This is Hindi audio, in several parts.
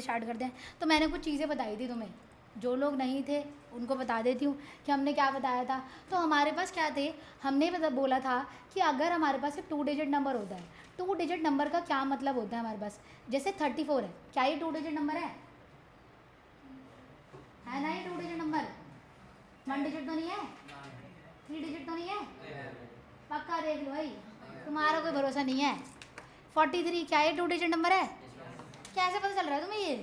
स्टार्ट करते हैं। तो मैंने कुछ चीज़ें बताई थी तुम्हें, जो लोग नहीं थे उनको बता देती हूँ कि हमने क्या बताया था। तो हमारे पास क्या थे, हमने बोला था कि अगर हमारे पास एक 2 डिजिट नंबर होता है, 2 डिजिट नंबर का क्या मतलब होता है हमारे पास, जैसे 34 है, क्या ये 2 डिजिट नंबर है ना? ये 2 डिजिट नंबर 1 डिजिट तो नहीं है, 3 डिजिट तो नहीं है, पक्का देख लो भाई, तुम्हारा कोई भरोसा नहीं है। 43 क्या ये 2 डिजिट नंबर है? कैसे पता चल रहा है तुम्हें ये?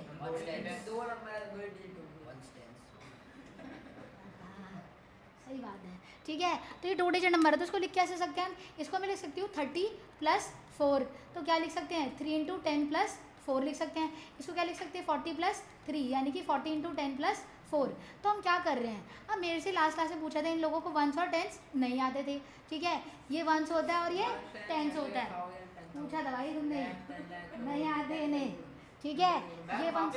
सही बात है, ठीक है। तो ये 2 डिजिट नंबर है, तो इसको लिख कैसे सकते हैं हम? इसको मैं लिख सकती हूँ 30+4, तो क्या लिख सकते हैं 3 × 10+4 लिख सकते हैं। इसको क्या लिख सकते हैं 40+3, यानी कि 40 × 10+4। तो हम क्या कर रहे हैं, अब मेरे से लास्ट क्लास में पूछा था, इन लोगों को वंस और टेंस नहीं आते थे, ठीक है। ये वंस होता है और ये टेंस होता है, पूछा था भाई तुमने, नहीं आते इन्हें, ठीक है। ये वंस,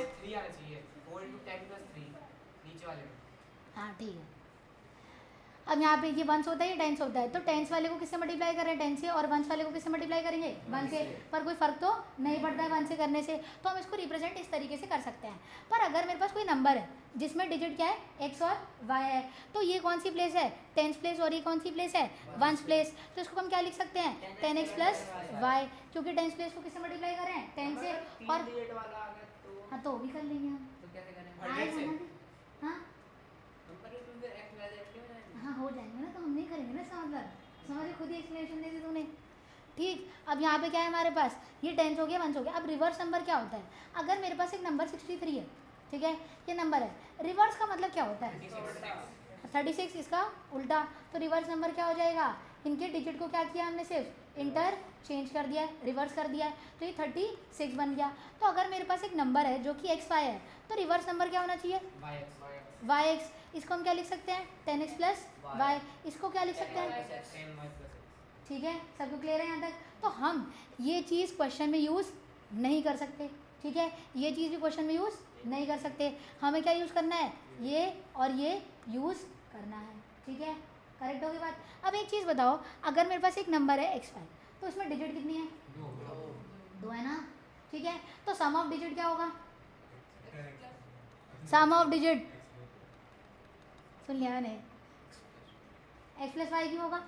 हाँ ठीक है। अब यहाँ पे ये वंस होता है, ये टेंस होता है, तो टेंस वाले को किससे मल्टीप्लाई कर रहे हैं, 10 से, और वंस वाले को किससे मल्टीप्लाई करेंगे, 1 से। पर कोई फ़र्क तो नहीं पड़ता है 1 से करने से, तो हम इसको रिप्रेजेंट इस तरीके से कर सकते हैं। पर अगर मेरे पास कोई नंबर है जिसमें डिजिट क्या है, x और y है, तो ये कौन सी प्लेस है, टेंस प्लेस, और ये कौन सी प्लेस है, वंस प्लेस। तो इसको हम क्या लिख सकते हैं 10x + y, क्योंकि टेंस प्लेस को किससे मल्टीप्लाई कर रहे हैं, 10 से, और हाँ तो भी कर लेंगे हम, हाँ हाँ हो जाएंगे ना, तो हम नहीं करेंगे ना इसका मतलब, समझ खुद ही एक्सप्लेनेशन दे दी तूने, ठीक। अब यहाँ पे क्या है हमारे पास, ये टेंस हो गया, वंस हो गया। अब रिवर्स नंबर क्या होता है, अगर मेरे पास एक नंबर 63 है, ठीक है, ये नंबर है, रिवर्स का मतलब क्या होता है 36, इसका उल्टा। तो रिवर्स नंबर क्या हो जाएगा, इनके डिजिट को क्या किया हमने, सिर्फ इंटर चेंज कर दिया है, रिवर्स कर दिया है, तो ये 36 बन गया। तो अगर मेरे पास एक नंबर है जो कि xy है, तो रिवर्स नंबर क्या होना चाहिए, yx। इसको हम क्या लिख सकते हैं 10x + y, इसको क्या लिख सकते हैं, ठीक है, सबको क्लियर है यहाँ तक। तो हम ये चीज़ क्वेश्चन में यूज़ नहीं कर सकते, ठीक है, ये चीज़ भी क्वेश्चन में यूज़ नहीं कर सकते। हमें क्या यूज़ करना है, ये और ये यूज़ करना है, ठीक है, करेक्ट होगी बात। अब एक चीज़ बताओ, अगर मेरे पास एक नंबर है xy, तो उसमें डिजिट कितनी है, 2 है ना, ठीक है। तो सम ऑफ डिजिट क्या होगा, सम ऑफ डिजिट, सुन लिया मैंने, x + y क्यों होगा,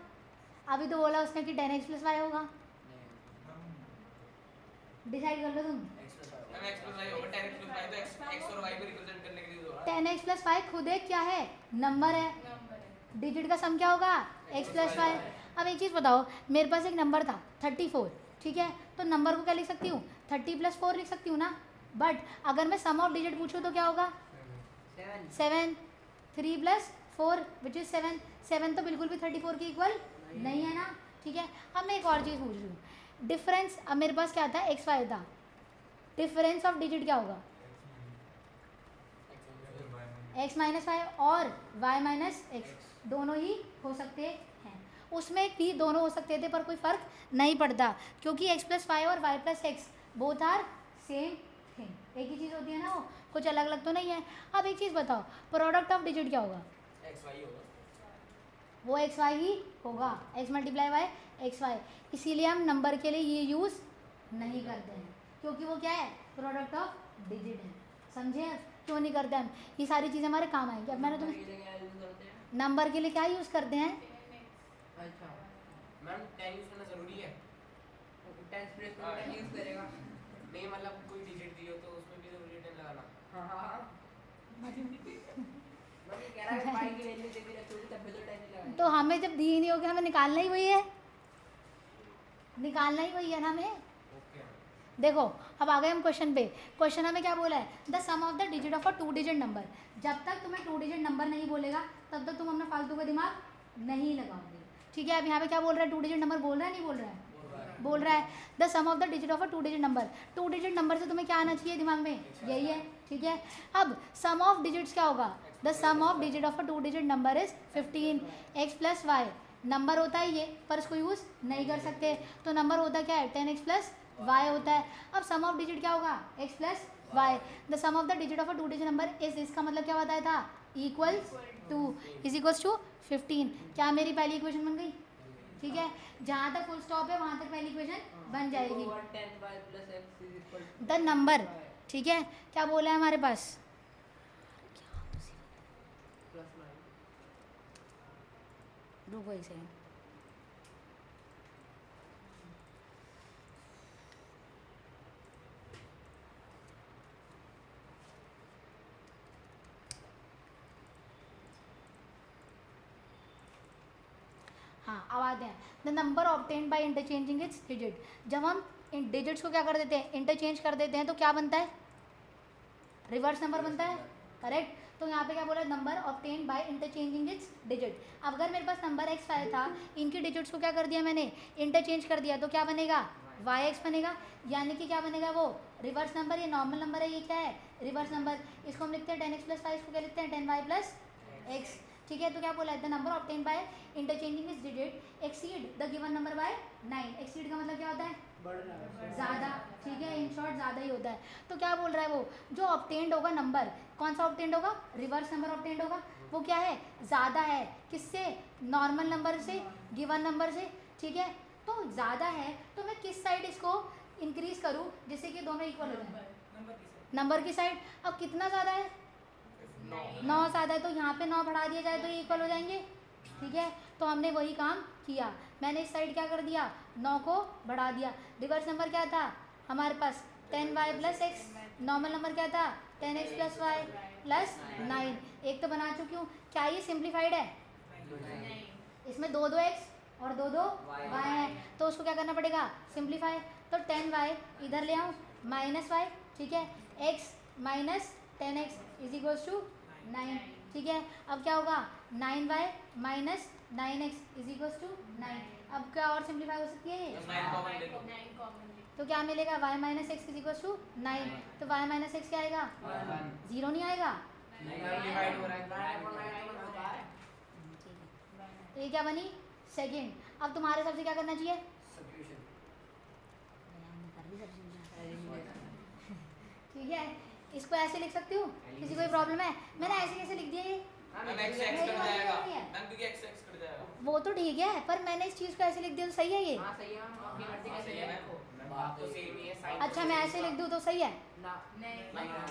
अभी तो बोला उसने कि 10x + y होगा, डिसाइड कर लो तुम। 10x + y खुद एक क्या है, नंबर है, डिजिट का सम क्या होगा, x + y। अब एक चीज़ बताओ, मेरे पास एक नंबर था 34, ठीक है, तो नंबर को क्या लिख सकती हूँ 30 + 4 लिख सकती हूँ ना, बट अगर मैं सम ऑफ डिजिट पूछूँ तो क्या होगा 7, 3 + 4 विच इज़ 7, 7 तो बिल्कुल भी 34 के इक्वल नहीं है ना, ठीक है। अब मैं एक और चीज़ पूछ रही हूँ, डिफरेंस, अब मेरे पास क्या था x y था, डिफरेंस ऑफ डिजिट क्या होगा, x - y और y - x, दोनों ही हो सकते हैं, उसमें भी दोनों हो सकते थे, पर कोई फ़र्क नहीं पड़ता, क्योंकि x + y और y + x both are same thing, एक ही चीज़ होती है ना, वो कुछ अलग अलग तो नहीं है। अब एक चीज़ बताओ, प्रोडक्ट ऑफ डिजिट क्या होगा, वो x y ही होगा, x × y x y, इसीलिए हम नंबर के लिए ये यूज़ नहीं करते हैं, क्योंकि वो क्या है, प्रोडक्ट ऑफ डिजिट है, समझे, क्यों नहीं करते हम, ये सारी चीज़ें हमारे काम आएंगी। अब मैंने तुम्हें नंबर के लिए क्या यूज़ करते हैं, अच्छा मैम 10 यूज करना जरूरी है, 10 प्लेस में 10 यूज करेगा, नहीं मतलब कोई डिजिट दी हो तो उसमें भी जरूरी है 10 लगाना, हाँ मैं कह रहा है पाई की वैल्यू दे दी रखोगी तब भी तो 10 ही लगाएंगे, तो हमें जब दी नहीं होगी, हमें निकालना ही वही है, निकालना ही वही है ना हमें। देखो अब आ गए हम क्वेश्चन पे, क्वेश्चन हमें क्या बोला है, the sum of the digit of a 2 digit number. जब तक तुम्हें 2 डिजिट नंबर नहीं बोलेगा तब तक तुम अपना फालतू का दिमाग नहीं लगाओगे, ठीक है। अब यहाँ पे क्या बोल रहा है, 2 डिजिट नंबर बोल रहा है, नहीं बोल रहा है, बोल रहा है the sum of the digit of a 2 digit number. 2 digit number से तुम्हें क्या आना चाहिए दिमाग में, यही है, ठीक है। अब सम ऑफ डिजिट्स क्या होगा, the sum of digit of a 2 digit number is 15, x + y number होता है ये, पर इसको यूज़ नहीं कर सकते, तो नंबर होता क्या है 10x + y होता है। अब सम ऑफ डिजिट क्या होगा, x + y, the sum of the digit of a 2 digit number is, इसका मतलब क्या बताया था, = इज इक्वल्स टू 15। क्या मेरी पहली इक्वेशन बन गई, ठीक है, जहाँ तक फुल स्टॉप है वहाँ तक पहली इक्वेशन बन जाएगी। द नंबर ठीक है, क्या बोला है हमारे पास? +9 रुको एक सेकंड, हाँ अब आते हैं। The number obtained by interchanging it's digit. जब हम इन डिजिट्स को क्या कर देते हैं, इंटरचेंज कर देते हैं, तो क्या बनता है? रिवर्स नंबर बनता है, करेक्ट। तो यहाँ पे क्या बोला, number obtained by interchanging it's digit. अब अगर मेरे पास नंबर x5 था, इनकी डिजिट्स को क्या कर दिया मैंने, इंटरचेंज कर दिया, तो क्या बनेगा, yx बनेगा। यानी कि क्या बनेगा, वो रिवर्स नंबर, ये नॉर्मल नंबर है, ये क्या है, रिवर्स नंबर। इसको हम लिखते हैं 10x + 5, इसको क्या लिखते हैं 10y + x। ठीक है, तो क्या बोला है, the number obtain by interchanging is digit exceed the given number by 9। Exceed का मतलब क्या होता है, ज़्यादा। ठीक है, इन शॉर्ट ज़्यादा ही होता है। तो क्या बोल रहा है वो, जो ऑब्टेन्ड होगा नंबर, कौन सा ऑब्टेन्ड होगा, रिवर्स नंबर ऑब्टेन्ड होगा, वो क्या है, ज़्यादा है, किससे, नॉर्मल नंबर से, गिवन नंबर से। ठीक है, तो ज़्यादा है, तो मैं किस साइड इसको इंक्रीज करूँ जिससे कि दोनों इक्वल हो जाए, नंबर की साइड। अब कितना ज़्यादा है, 9 ज़्यादा है, तो यहाँ पे 9 बढ़ा दिया जाए तो ये इक्वल हो जाएंगे। ठीक है, तो हमने वही काम किया, मैंने इस साइड क्या कर दिया, 9 को बढ़ा दिया। रिवर्स नंबर क्या था हमारे पास, 10y + x। नॉर्मल नंबर क्या था, 10x + y + 9। एक तो बना चुकी हूँ। क्या ये सिंप्लीफाइड है, इसमें 2x और 2y है, तो उसको क्या करना पड़ेगा, सिंप्लीफाई। तो 10y इधर ले आऊँ, -y। ठीक है, x - 10x = 9। ठीक है, अब क्या होगा, 9y - 9x = 9। अब क्या और सिंप्लीफाई हो सकती है ये, 9 कॉमन ले लो। तो क्या मिलेगा, y - x = 9। तो y - x क्या आएगा, 0 नहीं आएगा। डिवाइड हो रहा है, 9 और 9 तो होता है। ठीक है, तो ये क्या बनी, सेकेंड। अब तुम्हारे हिसाब से क्या करना चाहिए, सब्स्टिट्यूशन। ठीक है, इसको ऐसे लिख सकती हूँ, किसी कोई प्रॉब्लम है, मैंने ऐसे कैसे लिख दिया ये, मैम x x कट जाएगा, मैम क्योंकि x x कट जाएगा। वो तो ठीक है, पर मैंने इस चीज़ को ऐसे लिख दिया तो सही है ये। हाँ सही है मैम, आपकी मर्जी हाँ, कैसी सही है। है मैम, बात तो सेम ही है, साइन अच्छा मैं ऐसे लिख दूँ तो सही है, ना नहीं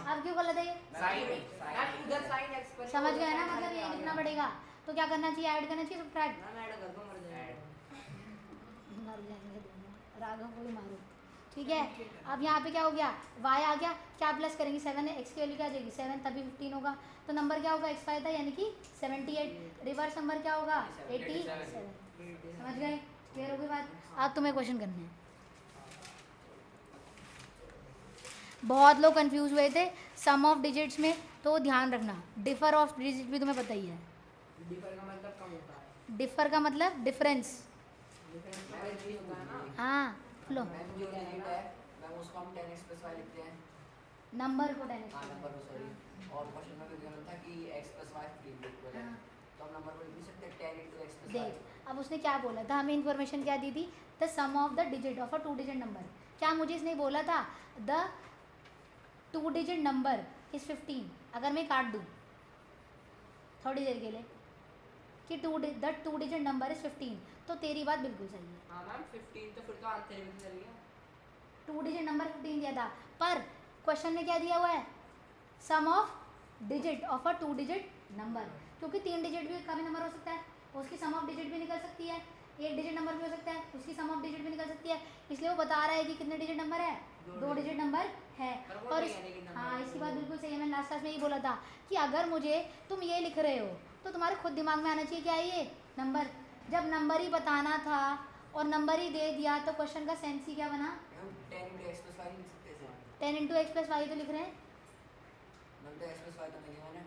अब क्यों गलत है ये, साइन मैम उधर साइन एक्स पर समझ गए ना, मतलब ये लिखना पड़ेगा। तो क्या करना चाहिए, ऐड करना चाहिए, सब्ट्रैक्ट, मैम ऐड कर दो, मर जाएगा। मर जाएंगे दोनों, राघव को ही मारो। ठीक है, अब यहाँ पे क्या हो गया, y आ गया, क्या प्लस करेंगे, 7 है, x की वैल्यू क्या आ जाएगी 7, तभी 15 होगा। तो नंबर क्या होगा, x5 था यानी कि 78। रिवर्स नंबर क्या होगा, 87। समझ गए, क्लियर हो गई बात। अब तुम्हें क्वेश्चन करने हैं। बहुत लोग कंफ्यूज हुए थे सम ऑफ डिजिट्स में, तो ध्यान रखना, डिफर ऑफ डिजिट भी तुम्हें पता ही है। डिफर का मतलब कम होता है, डिफर का मतलब डिफरेंस, डिफरेंस का मतलब होता है ना। हाँ लो, मैम जो डिजिट है मैम उसको हम 10x + y लिखते हैं। नंबर को 10 हाँ नंबर को सॉरी, और क्वेश्चन में गिवन था कि x + y 15 के इक्वल है, हाँ। तो हम नंबर को लिख नहीं सकते 10 × x + y। देख अब उसने क्या बोला था, हमें इन्फॉर्मेशन क्या दी थी, the sum of the digit of a 2 digit number. क्या मुझे इसने बोला था, द 2 डिजिट नंबर इज 15। अगर मैं काट दूँ थोड़ी देर के लिए कि द 2 डिजिट नंबर इज 15, तो तेरी बात बिल्कुल सही है, हाँ मैम 15 तो फिर तो आंसर भी चल गया। 2 डिजिट नंबर 15 दिया था, पर क्वेश्चन में क्या दिया हुआ है, sum of digit of a 2 digit number, क्योंकि 3 डिजिट भी का भी नंबर हो सकता है, उसकी सम ऑफ डिजिट भी निकल सकती है, 1 डिजिट नंबर भी हो सकता है, उसकी सम ऑफ डिजिट भी निकल सकती है। इसलिए वो बता रहा है कि कितने डिजिट नंबर है, 2 डिजिट नंबर है। पर वो और नहीं है लेकिन नंबर हाँ है। इसकी बात बिल्कुल सही है, मैंने लास्ट क्लास में ये बोला था कि अगर मुझे तुम ये लिख रहे हो तो तुम्हारे खुद दिमाग में आना चाहिए क्या है ये नंबर। जब नंबर ही बताना था और नंबर ही दे दिया तो क्वेश्चन का सेंस ही क्या बना, मैम 10 × x + y लिख सकते हैं सर। 10 × x + y तो लिख रहे हैं मैम तो x + y तो नहीं है ना।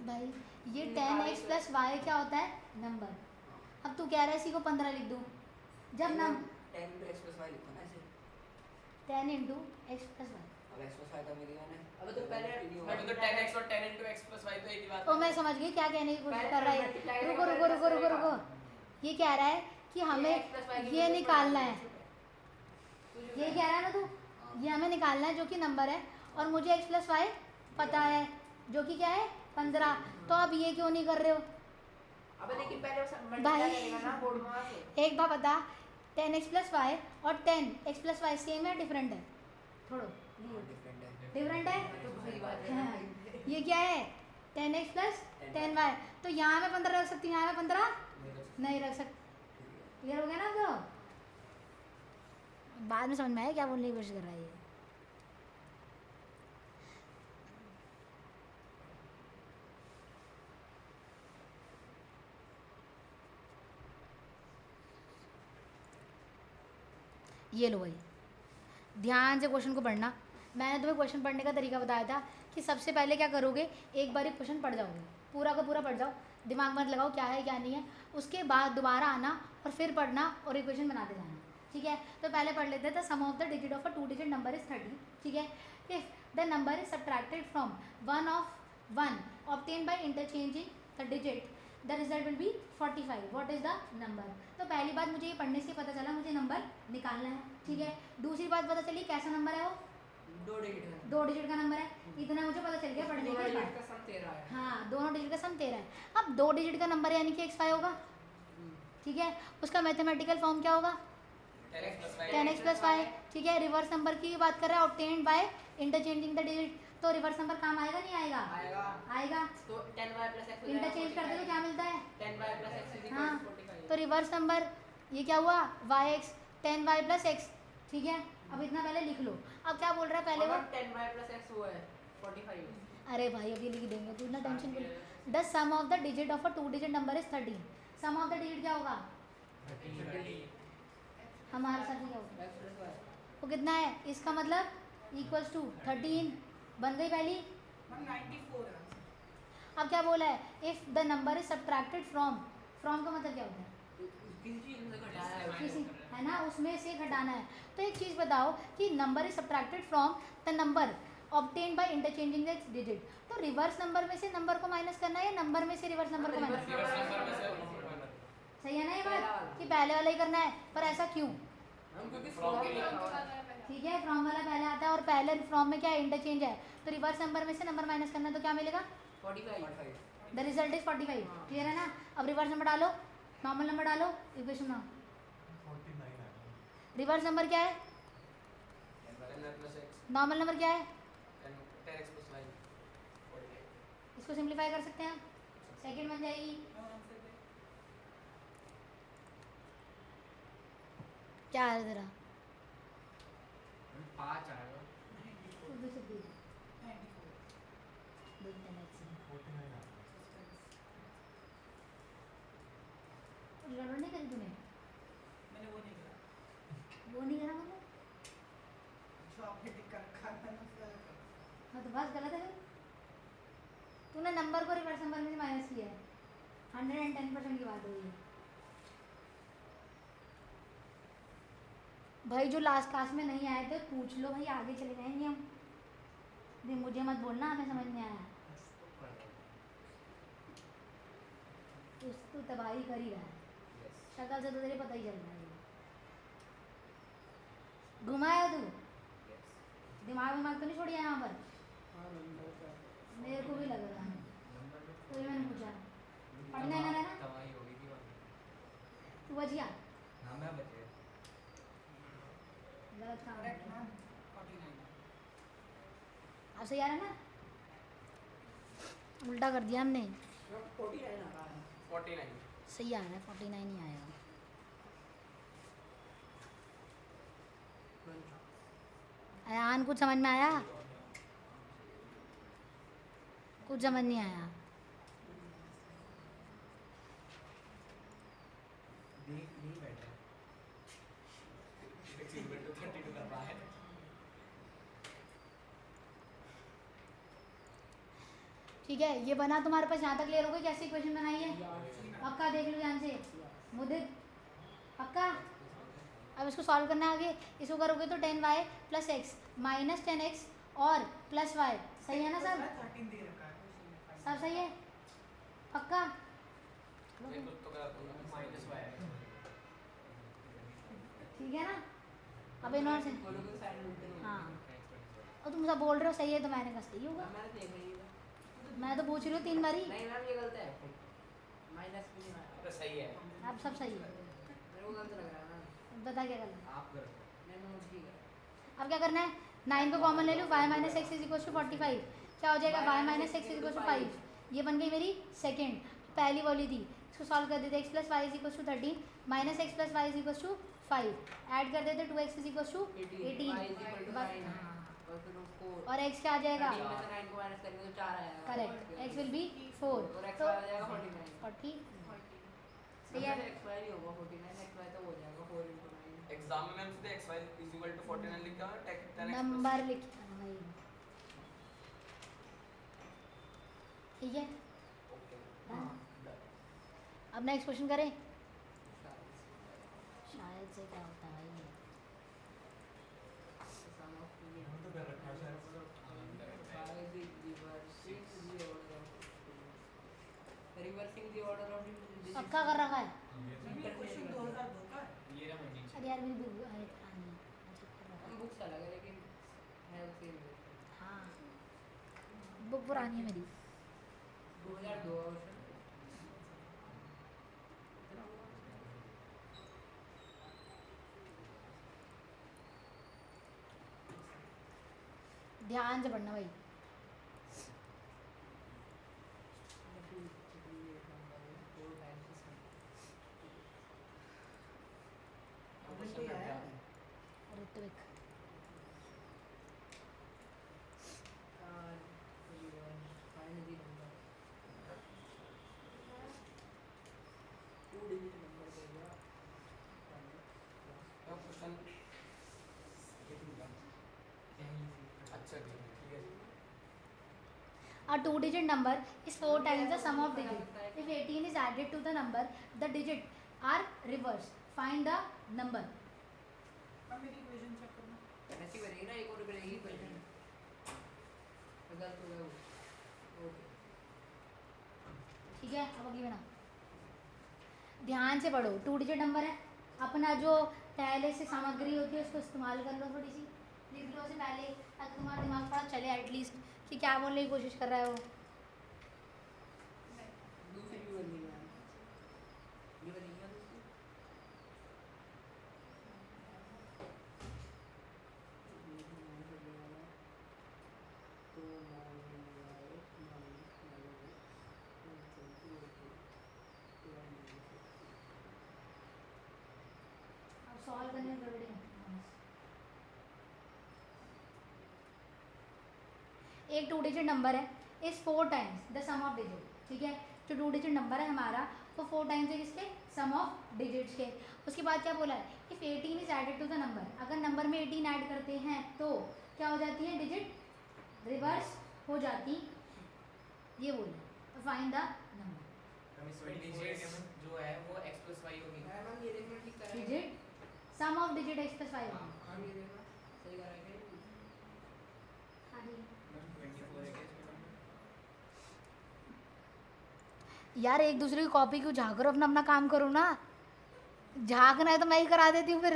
भाई, ये 10x + y क्या होता है, नंबर। अब तू कह रहा है इसी को 15 लिख दूँ, जब नम 10 × x + y लिखो ना ऐसे, 10 × x + y। अब x + y तो नहीं है ना। अबे तो पहले मैम तो 10x और 10 × x + y तो एक ही बात ओ है। मैं समझ गई क्या कहने की कोशिश पहले कर रहा है, multiply रुको करेगा, रुको रुको plus रुको करेगा। रुको, ये कह रहा है कि हमें x + y की ये वजह से निकालना है, कुछ भी ये कह रहा है ना तू, ये हमें निकालना है जो कि नंबर है, और मुझे x + y पता है जो कि क्या है 15, तो अब ये क्यों नहीं कर रहे हो अबे लेकिन पहले वो भाई। मल्टीप्लाई करेगा ना बोर्ड में वहाँ से। एक बात बता, 10x + y और 10x + y सेम है डिफरेंट है, छोड़ो डिफरेंट है। डिफरेंट है। तो सही बात है। हाँ, ये क्या है 10x प्लस 10y, तो यहाँ मैं 15 रख सकती हूँ, यहाँ मैं 15 नहीं रख सकती। क्लियर हो गया ना आपको? बाद में समझ में आया क्या बोलने की कोशिश कर रहा है ये। ये लो भाई, ध्यान से क्वेश्चन को पढ़ना। मैंने तुम्हें क्वेश्चन पढ़ने का तरीका बताया था कि सबसे पहले क्या करोगे, एक बार क्वेश्चन पढ़ जाओगे, पूरा का पूरा पढ़ जाओ, दिमाग मत लगाओ क्या है क्या नहीं है, उसके बाद दोबारा आना और फिर पढ़ना और इक्वेशन बनाते जाना, ठीक है। तो पहले पढ़ लेते थे sum of the digit of a 2 digit number is 30, ठीक है। If the number is subtracted from 1 of 1 obtain by interchanging the digit, the result will be 45, what is the number. तो पहली बात मुझे ये पढ़ने से पता चला मुझे नंबर निकालना है, ठीक है। दूसरी बात पता चली कैसा नंबर है वो, 2 डिजिट का। 2 डिजिट का नंबर है, इतना मुझे पता चल गया पढ़ने के बाद। डिजिट का सम 13 है। हाँ, दोनों डिजिट का सम 13 है। अब 2 डिजिट का नंबर यानी कि x5 होगा, ठीक है। उसका मैथमेटिकल फॉर्म क्या होगा 10x प्लस y, ठीक है। रिवर्स नंबर की बात कर रहा है, obtained by interchanging the digit, तो रिवर्स नंबर काम आएगा नहीं आएगा? आएगा। आएगा। तो 10y प्लस x इंटरचेंज करते तो क्या मिलता है? 10y plus x is equal हाँ, टू 45। तो रिवर्स नंबर ये क्या हुआ yx 10y प्लस x, ठीक है। अब इतना पहले लिख लो। अब क्या बोल रहा है पहले वो, 10y प्लस x हुआ है 45। अरे भाई अभी लिख देंगे, तू इतना टेंशन क्यों। The sum of the digit of a 2 digit number is 13, sum of the digit क्या होगा हमारा सर क्या होगा, x प्लस y वो कितना है, इसका मतलब इक्वल्स टू 13 बन गई पहली। 194 है। अब क्या बोला है, if the number is subtracted from, from का मतलब क्या होता है किसी चीज में से घटाया है। किसी, है ना, उसमें से घटाना है। तो एक चीज़ बताओ कि number is subtracted from the number obtain by interchanging the digit, तो रिवर्स नंबर में से नंबर को माइनस करना है या नंबर में से रिवर्स नंबर को माइनस, सही है ना ये बात कि पहले वाला ही करना है, पर ऐसा क्यों, हम क्योंकि From फ्रॉम के लिए। ठीक है। फ्रॉम वाला पहले आता है और पहले फ्रॉम में क्या है इंटरचेंज है, तो रिवर्स नंबर में से नंबर माइनस करना है, तो क्या मिलेगा 45। द रिजल्ट इज 45, हाँ। क्लियर है ना। अब रिवर्स नंबर डालो, नॉर्मल नंबर डालो, इक्वेशन में रिवर्स नंबर क्या है, 10y plus x normal number क्या है, 10x प्लस y 48। इसको सिंप्लीफाई कर सकते हैं हम, सेकंड बन जाएगी क्या है तेरा 5 आएगा। उर्दू से दे देखते हैं गड़बड़ नहीं करी तूने, मैंने वो नहीं करा। वो नहीं करा मतलब, जो आपने टिक कर रखा है ना उसका। हाँ तो बस गलत है फिर, तूने नंबर को रिवर्स नंबर में से माइनस किया है, 110% की बात हुई है भाई। जो लास्ट क्लास में नहीं आए थे पूछ लो भाई, आगे चले जाएंगे हम, भी मुझे मत बोलना हमें समझ नहीं आया, तू तबाही कर ही रहा है, शक्ल से तो तेरे पता ही चल रहा है, घुमाया तू दिमाग तो नहीं छोड़िया यहाँ पर, हाँ नंबर का। मेरे को भी लग रहा है, तो ये मैंने पूछा पढ़ने में ना दवाई होगी थी वहाँ। तू बचिया हाँ मैं बच गया। गलत काम करेक्ट है। ना 49। अब सही आ रहा है ना, उल्टा कर दिया हमने, 49 आ रहा है। 49। सही आ रहा है 49 ही आएगा। अयान कुछ समझ में आया, कुछ समझ नहीं आया, देख नहीं बैठा। 32 कर रहा है। ठीक है। ये बना तुम्हारे पास, यहाँ तक क्लियर हो गई कैसे इक्वेशन बनाई है, पक्का देख लो ध्यान से मुदित, पक्का। अब इसको सॉल्व करना है आगे, इसको करोगे तो 10y plus x minus 10x और प्लस y, सही है ना सब, 13 दे रखा है। सब सही है पक्का। मैं खुद तो करा दूंगा -y है। ठीक है ना, अब इन्होंने से बोलो कि साइड में उल्टे हाँ, और तुम सब बोल रहे हो सही है, तो मैंने कहा सही होगा, मैंने देख रही है। मैं तो पूछ रही हूँ 3 बारी, नहीं मैम ये गलत है। माइनस भी नहीं आया। तो सही है। अब सब सही है, मेरे को गलत लग रहा है ना। बता क्या करना है। आप करो। नहीं मैं ठीक है। अब क्या करना है, 9 को कॉमन ले लूँ, y minus x is equal to 45, क्या हो जाएगा y minus x is equal to 5, ये बन गई मेरी सेकेंड। पहली वाली थी, इसको सॉल्व कर देते, x plus y is equal to 13 minus x plus y is equal to 5, add कर देते 2x इज इक्वल टू 18 और x क्या आ जाएगा, करेक्ट, x विल बी 4, तो 40 सही है। एग्जाम में मैंने सीधे xy इज इक्वल टू 49 लिखा, 10x नंबर लिखा भाई, ठीक है। अब नेक्स्ट क्वेश्चन करें, शायद से क्या होता है भाई, पक्का कर रखा है। ये क्वेश्चन 2002 का है। ये रहा मंडी अरे यार मेरी बुक अरे पुरानी है। हाँ बुक पुरानी है मेरी। 2002 ध्यान से पढ़ना भाई। कोई आया? ऋत्विक क्वेश्चन अच्छा ठीक है। A two-digit number is 4 times the sum of digits. If 18 is added to the number, the digits are reversed. Find the number. अब मेरी इक्वेशन चेक करना। ठीक है, अब अगली बना। ध्यान से पढ़ो, 2 डिजिट नंबर है, अपना जो पहले से सामग्री होती है उसको इस्तेमाल कर लो, थोड़ी सी लिख लो उसे पहले, ताकि तुम्हारा दिमाग थोड़ा चले एटलीस्ट कि क्या बोलने की कोशिश कर रहा है वो। अब सॉल्व करने में गड़बड़ी मत करना। एक 2 डिजिट नंबर है, इस 4 times the sum of digit, ठीक है, जो 2 डिजिट नंबर है हमारा वो 4 टाइम्स है किसके, सम ऑफ डिजिट्स के। उसके बाद क्या बोला है, if 18 is added to the number, अगर नंबर में 18 ऐड करते हैं तो क्या हो जाती है, डिजिट रिवर्स हो जाती, ये बोल रहे हैं। तो फाइंड द नंबर, जो है वो x plus y होगी। Digit sum of digit x plus y होगी। हाँ जी 24 है क्या इसमें? यार एक दूसरे की कॉपी क्यों झाँक रहे हो, अपना अपना काम करो ना, झाँकना है तो मैं ही करा देती हूँ फिर।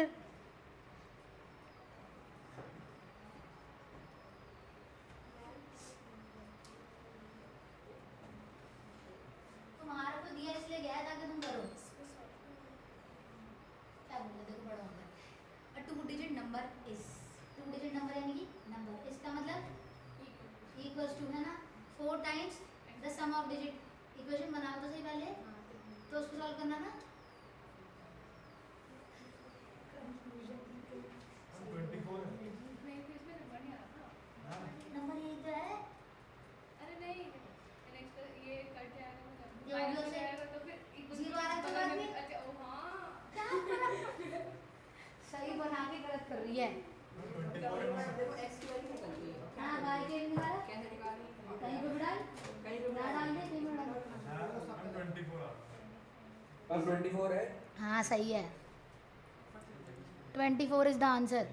तुम्हारा को दिया इसलिए गया है ताकि तुम करो। क्या बोल रहे, देखो पढ़ो अगर अ 2 digit number is, 2 digit number यानी कि नंबर, इसका मतलब इक्वल्स टू है ना 4 times the sum of digit. Equation बनाओ तो सही पहले, तो उसको सॉल्व करना ना। नंबर ये तो है, ये हो गया से जीरो आ रहा है तो बात नहीं, क्या फर्क? सही बना के गलत कर रही है। हाँ बाहर के निकाला, कहीं पे भी डाल, ना डाल दे, कहीं पे डाल। अब 24 है। हाँ सही है, 24 इज द आंसर।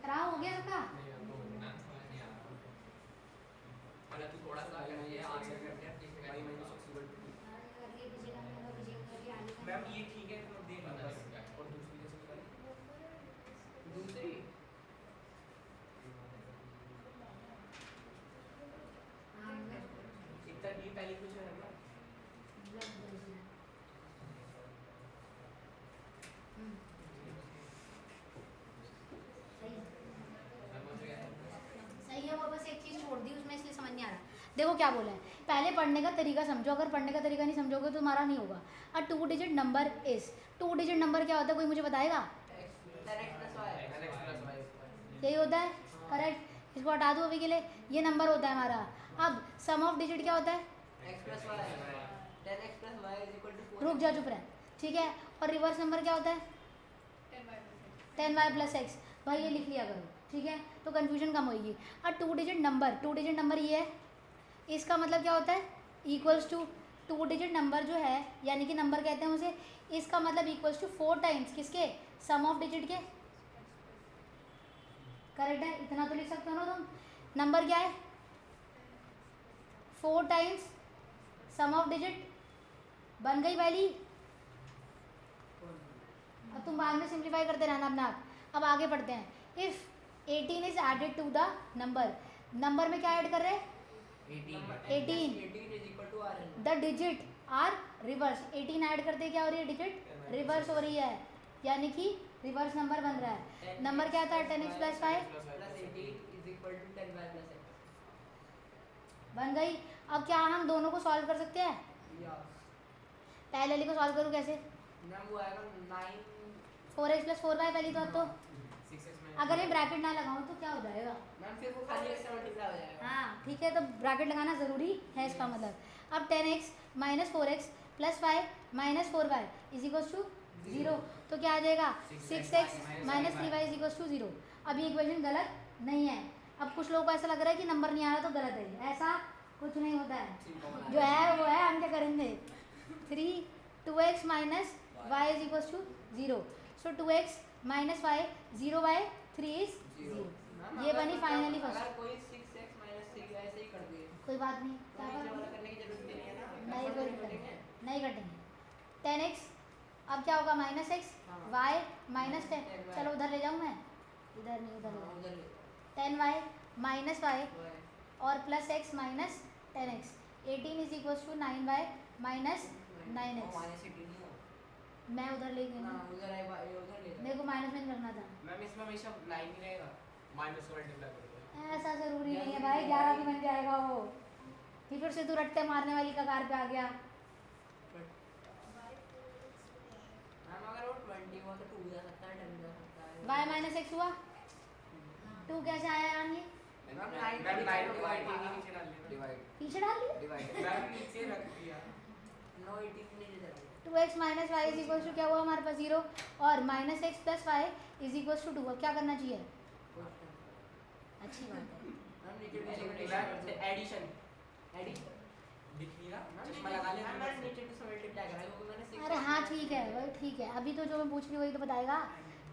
खराब हो गया सबका। मतलब तू थोड़ा सा अगर ये आगे करते हैं y minus x equal to 2। Ma'am ये ठीक है तो देख लो बस। और दूसरी कैसे निकालें? दूसरी पहली क्वेश्चन है ना सही है मैं पहुंच गया सही है। वो बस एक चीज़ छोड़ दी उसमें, इसलिए समझ नहीं आ रहा। देखो क्या बोला है, पहले पढ़ने का तरीका समझो, अगर पढ़ने का तरीका नहीं समझोगे तो तुम्हारा नहीं होगा। अ 2 digit number is, 2 digit number क्या होता है, कोई मुझे बताएगा? यही होता है, करेक्ट। इसको हटा दो अभी के लिए, ये नंबर होता है हमारा। अब सम ऑफ डिजिट क्या होता है? रुक जा, चुप रहे, ठीक है। और रिवर्स नंबर क्या होता है? 10y plus x. भाई ये लिख लिया करो, ठीक है, तो कन्फ्यूजन कम होगी। और 2 डिजिट नंबर, 2 डिजिट नंबर ये है, इसका मतलब क्या होता है? इक्वल्स टू 2 डिजिट नंबर जो है, यानी कि नंबर कहते हैं उसे, इसका मतलब इक्वल्स टू 4 टाइम्स किसके? सम ऑफ डिजिट के। करेक्ट है, इतना तो लिख सकते हो ना तुम। नंबर क्या है? 4 टाइम्स सम ऑफ डिजिट। बन गई वैली। अब तुम बाद में सिंप्लीफाई करते रहना अपना आप। अब आगे पढ़ते हैं। If 18 is added to the number, number में क्या ऐड कर रहे हैं? 18 the digit are reverse. 18 add करते क्या हो रही है? डिजिट रिवर्स हो रही है, यानी कि रिवर्स नंबर बन रहा है। नंबर क्या था? 10x प्लस 5 बन गई। अब क्या हम दोनों को सॉल्व कर सकते हैं? पहले वाली को सॉल्व करूँ कैसे? 4x प्लस 4y पहली बात तो, अगर मैं ब्रैकेट ना लगाऊं तो क्या हो जाएगा? हाँ ठीक है, तो ब्रैकेट लगाना ज़रूरी है इसका मतलब। अब 10x minus 4x plus 5 minus 4y is equals to 0। तो क्या आ जाएगा? 6x minus 3y is equals to 0। अब ये इक्वेशन गलत नहीं है। अब कुछ लोगों को ऐसा लग रहा है कि नंबर नहीं आ रहा तो गलत है, ऐसा कुछ नहीं होता है, जो है वो है, हम क्या करेंगे? 2x minus y is equals to 0। So 2x minus y 0/3 is 0। ये बनी फाइनली फर्स्ट। कोई बात नहीं, क्या बात नहीं, कोई दिक्कत नहीं, नहीं कटेंगे। 10x अब क्या होगा? Minus x y minus 10। चलो उधर ले जाऊँ मैं, इधर नहीं उधर ले जाऊँ। 10y माइनस वाई और plus x minus 10x। 18 is equals to 9y minus 9x। मैं उधर ले गई ना, मेरे को माइनस में नहीं रखना था। मैम इसमें हमेशा 9 ही रहेगा। माइनस को मल्टीप्लाई करोगे ऐसा ज़रूरी नहीं है भाई, 11 भी बन जाएगा वो। फिर से तू रट्टे मारने वाली कगार पे आ गया। y माइनस एक्स हुआ 2 कैसे आया यार? ये मैम 9 को 18 के नीचे डाल लेना। डिवाइड पीछे डाल दिया। डिवाइड मैम नीचे रख दिया। 2x minus y is equals to क्या हुआ हमारे पास? 0। और minus x plus y is equals to 2। अब क्या करना चाहिए? अच्छी बात है। मैम एडिशन दिख नहीं रहा, चश्मा लगा ले। अरे हाँ ठीक है, वही ठीक है। अभी तो जो मैं पूछ रही हूँ वही तो बताएगा।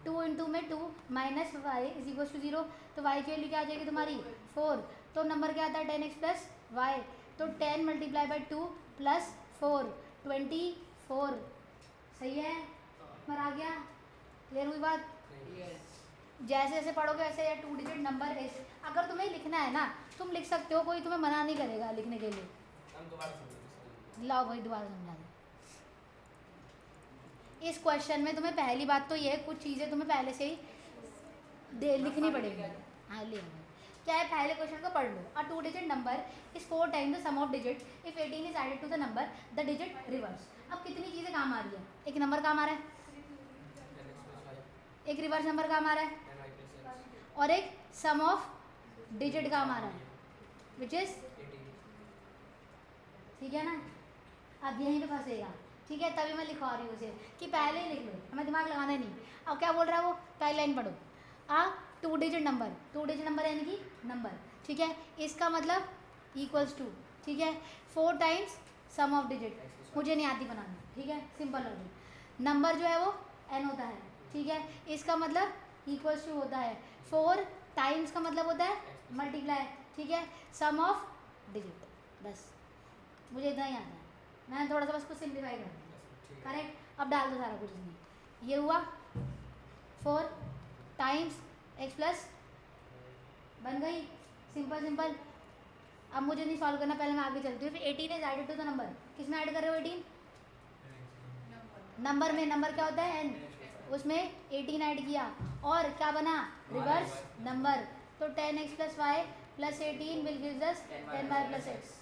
2 इंटू में 2 minus y is equals to 0। तो वाई की वैल्यू क्या आ जाएगी तुम्हारी? 4। तो नंबर क्या आता है? 10x plus y. तो 10 मल्टीप्लाई बाई 2 प्लस 4 24। सही है, पर आ गया? क्लियर हुई बात? जैसे जैसे पढ़ोगे वैसे या 2 डिजिट नंबर इस, अगर तुम्हें लिखना है ना तुम लिख सकते हो, कोई तुम्हें मना नहीं करेगा लिखने के लिए। हम दोबारा समझेंगे। लाओ भाई दोबारा समझा दो। इस क्वेश्चन में तुम्हें पहली बात तो ये है, कुछ चीज़ें तुम्हें पहले से ही लिखनी पड़ेगी। हाँ ले आओ। क्या है? पहले क्वेश्चन को पढ़ लो। A 2 digit number is 4 time the sum of digit if 18 is added to the number the digit reverse. अब कितनी चीज़ें काम आ रही है? एक नंबर काम आ रहा है, 10x plus 5 एक रिवर्स नंबर काम आ रहा है, 10y plus x और एक सम ऑफ डिजिट काम आ रहा है विच इज़ 18। ठीक है ना? अब यहीं पे फंसेगा, ठीक है, तभी मैं लिखवा रही हूँ उसे कि पहले ही लिख लो, हमें दिमाग लगाना नहीं। अब क्या बोल रहा है वो? पहली लाइन पढ़ो। 2 डिजिट नंबर, 2 डिजिट नंबर यानी कि नंबर, ठीक है, इसका मतलब इक्वल्स टू, ठीक है, 4 टाइम्स सम ऑफ डिजिट। मुझे नहीं आती बनाना, ठीक है, सिंपल लॉजिक। नंबर जो है वो n होता है, ठीक है, इसका मतलब इक्वल्स टू होता है 4 टाइम्स का मतलब होता है मल्टीप्लाई, ठीक है, सम ऑफ डिजिट। बस मुझे इतना ही आता है, मैंने थोड़ा सा बस कुछ सिंप्लीफाई कर दिया। करेक्ट? अब डाल दो सारा कुछ इसमें। ये हुआ 4 टाइम्स x प्लस, बन गई, सिंपल सिंपल। अब मुझे नहीं सॉल्व करना, पहले मैं आगे चलती हूँ। फिर 18 is added to the number, किस में ऐड कर रहे हो 18? नंबर में, नंबर क्या होता है n, उसमें 18 ऐड किया और क्या बना, रिवर्स नंबर। तो 10x plus y plus 18 will gives us 10y plus x।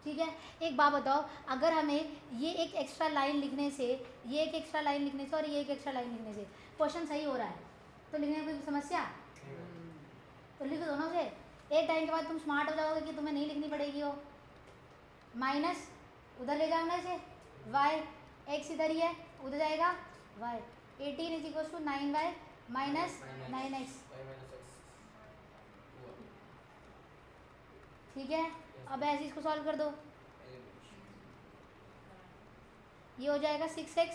ठीक है, एक बात बताओ, अगर हमें ये एक एक्स्ट्रा लाइन लिखने से, ये एक एक्स्ट्रा लाइन लिखने से और ये एक एक्स्ट्रा लाइन लिखने से क्वेश्चन सही हो रहा है तो लिखने में कोई समस्या? तो लिख दो ना उसे। एक टाइम के बाद तुम स्मार्ट हो जाओगे कि तुम्हें नहीं लिखनी पड़ेगी वो। माइनस उधर ले जाओ ना इसे, वाई एक्स इधर ही है, उधर जाएगा y. 18 is equal to 9y minus 9x। ठीक है, अब ऐसे इसको सॉल्व कर दो, ये हो जाएगा 6x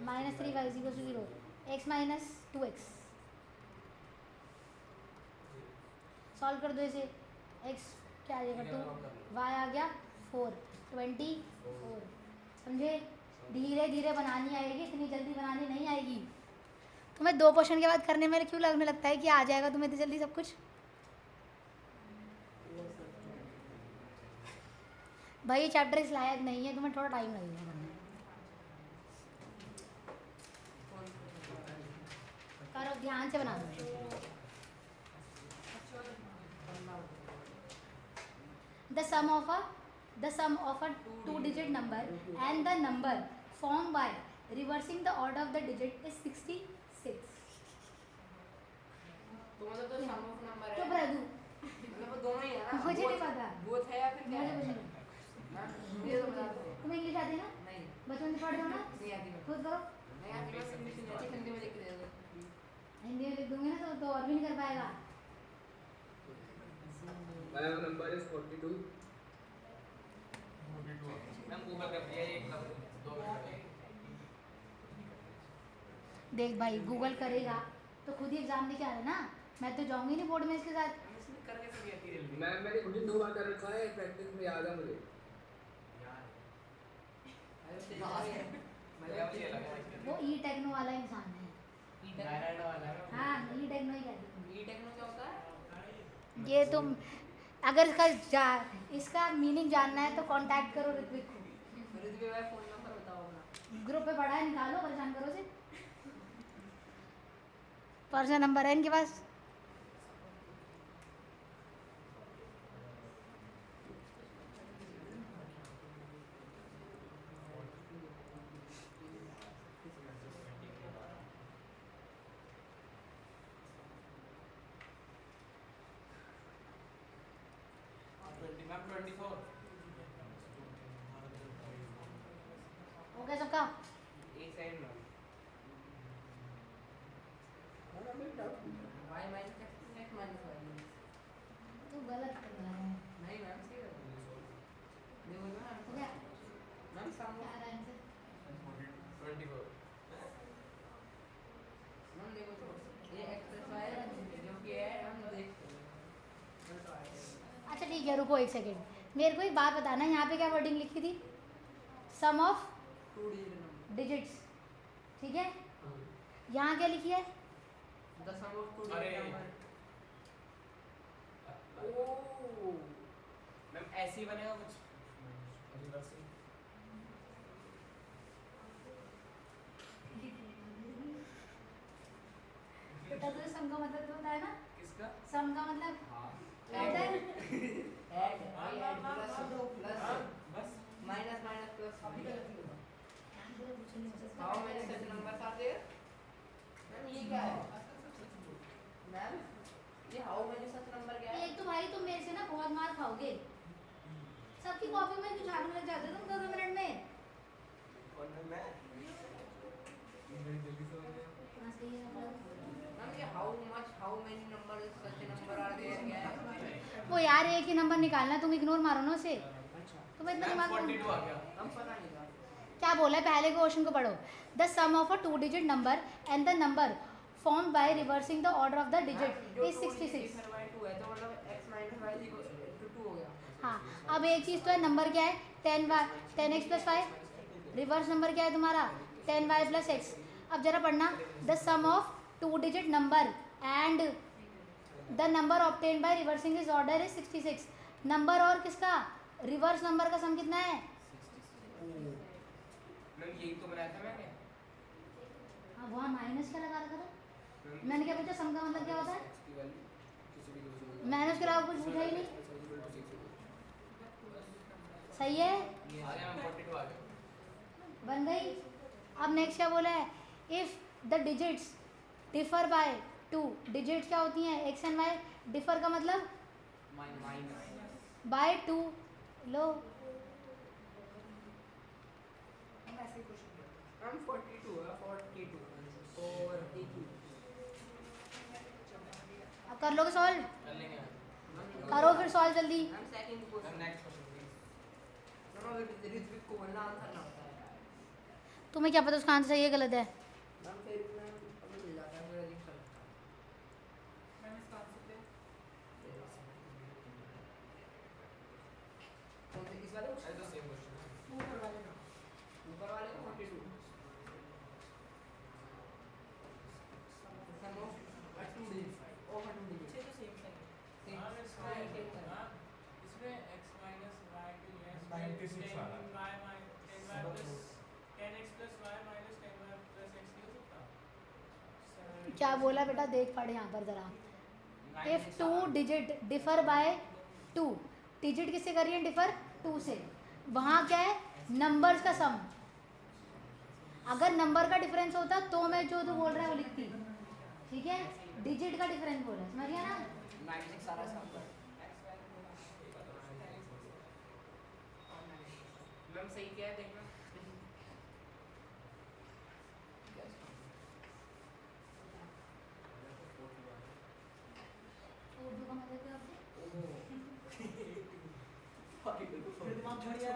minus 3y is equal to 0, x minus 2x। Solve कर दो इसे, x क्या आ जाएगा 2, y आ गया 4, 24। समझे? धीरे धीरे बनानी आएगी, इतनी जल्दी बनानी नहीं आएगी। तुम्हें 2 क्वेश्चन के बाद करने में क्यों लगने लगता है कि आ जाएगा तुम्हें इतनी जल्दी सब कुछ? भाई चैप्टर इस लायक नहीं है, तुम्हें थोड़ा टाइम लगेगा करने में। करो, ध्यान से बनाना। The sum of a two-digit number and the number formed by reversing the order of the digit is 66. तो मतलब तो sum of number है, चुप रह तू, मतलब वो दोनों ही है ना? मुझे नहीं पता, बोथ है या फिर क्या मुझे है? कुछ नहीं। मैम ये तो बता दो। तुम्हें इंग्लिश आती है ना? नहीं बचपन से पढ़ रहे हो ना? नहीं आती है। खुद करो। नहीं आती, बस इंग्लिश नहीं आती, हिंदी में लिख के दे दो। हिंदी में लिख दूंगी ना तो और भी नहीं कर पाएगा। My number is 42. Ma'am Google कर दिया, एक दो मिनट। देख भाई, गूगल करेगा तो खुद ही एग्जाम देके आ रहा है ना, मैं तो जाऊंगी नहीं बोर्ड में इसके साथ। इसमें करके सब ये आती है। मैंने खुद ही 2 बार कर रखा है, प्रैक्टिस में याद है मुझे। वो ई टेक्नो वाला इंसान है। हाँ, ई टेक्नो ही कहते ई टेक्नो क्या होता है? हैं। ये तुम अगर इसका मीनिंग जानना है तो कांटेक्ट करो ऋत्विक को, ऋत्विक भाई फोन नंबर बताओ अपना। ग्रुप पे पढ़ा है, निकालो, परेशान करो से। पर्सनल नंबर है इनके पास। मैम 24। हो गया सबका? एक सेकंड में y minus x minus y। तू गलत कर रहा है। नहीं मैम सही है। देखो ना हो गया? मैम सम क्या आ रहा है आंसर? 24। मैम देखो तो ये x प्लस y जो कि है, हम देखते हैं। अच्छा ठीक है, रुको एक सेकेंड, मेरे को एक बात बताना, यहाँ पे क्या वर्डिंग लिखी थी? सम ऑफ 2 डिजिट नंबर। डिजिट्स, ठीक है। यहाँ क्या लिखी है? द सम ऑफ 2 अरे। Digit number. ओह मैम ऐसे ही बनेगा कुछ रिवर्स। बेटा तुझे सम का मतलब तो बताया ना? किसका? सम का मतलब हाँ क्या होता है? ऐड ऐड प्लस प्लस बस माइनस माइनस प्लस। अभी तक नहीं होगा। कुछ नहीं हो सकता। How many such numbers are there? Ma'am ये क्या है? मैम ये हाउ मेनी सच नंबर क्या है? एक तो भाई तुम मेरे से ना बहुत मार खाओगे, सबकी कॉपी में कुछ झाड़ू लग जाते हो तुम 2 मिनट में। और मैं जल्दी से हो गया। हाँ, सही है मतलब। मैम ये how many number such number are there क्या है? वो यार एक ही नंबर निकालना, तुम इग्नोर मारो ना उसे। अच्छा तुम्हें इतना मैम दिमाग 42 आ गया। हम पता नहीं था। क्या बोला है? पहले क्वेश्चन को पढ़ो। The sum of a 2 digit number and the number formed by reversing the order of the digit is 66। तो मतलब x minus y equal to 2 हो गया। हाँ, अब एक चीज़ तो है, नंबर क्या है? 10x plus 5। रिवर्स नंबर क्या है तुम्हारा? 10y plus x। अब जरा पढ़ना, the sum of 2 digit number and the number obtained by reversing is order is 66। Number और किसका रिवर्स नंबर का सम कितना है? मैम यही तो बनाया था मैंने। हाँ वहाँ माइनस क्या लगा रखा था? मैंने क्या पूछा सम का मतलब क्या होता है? मैंने उसके अलावा कुछ पूछा ही नहीं। सही है, आ गया मैम 42 आ गया। बन गई। अब नेक्स्ट क्या बोला है? If the digits differ by 2, digits क्या होती हैं? X and Y. डिफर का मतलब बाय 2। लो हम ऐसे ही क्वेश्चन करते मैम 42 है 42 42। अब कर लोगे सॉल्व? कर लेंगे मैम। करो फिर सॉल्व जल्दी। Ma'am second ma'am question. Next question please. Ma'am अगर ऋत्विक को बोलना आंसर ना होता है। तुम्हें क्या पता उसका आंसर सही है गलत है? मैम फिर मैम हमें मिल जाता है मेरा अजीब सा लगता है। मैम इसका आंसर दे। कौन से इस वाले को? अरे तो सेम क्वेश्चन है। ऊपर वाले का। ऊपर वाले को 42। सम ऑफ 2 डिजिट्स ओवर 2 डिजिट्स। छह तो सेम सही है। सेम हाँ, मैं हाँ ये इसमें सेम था। इसमें x माइनस y के लिए 96 वाला। 10y plus 10x plus y minus 10y plus x नहीं हो सकता? क्या बोला बेटा देख पढ़े यहाँ पर जरा। If 2 digit differ bye 2, digit किससे कर रही है डिफर? 2 से। वहाँ क्या है? नंबर्स का सम। अगर नंबर का डिफरेंस होता तो मैं जो तू बोल रहा है वो लिखती, ठीक है? डिजिट का डिफरेंस बोला, समझ गया ना? 96 सारा इसका आंसर। मैम सही क्या है देखना। उर्दू का मतलब क्या होता है? फिर दिमाग झड़ गया।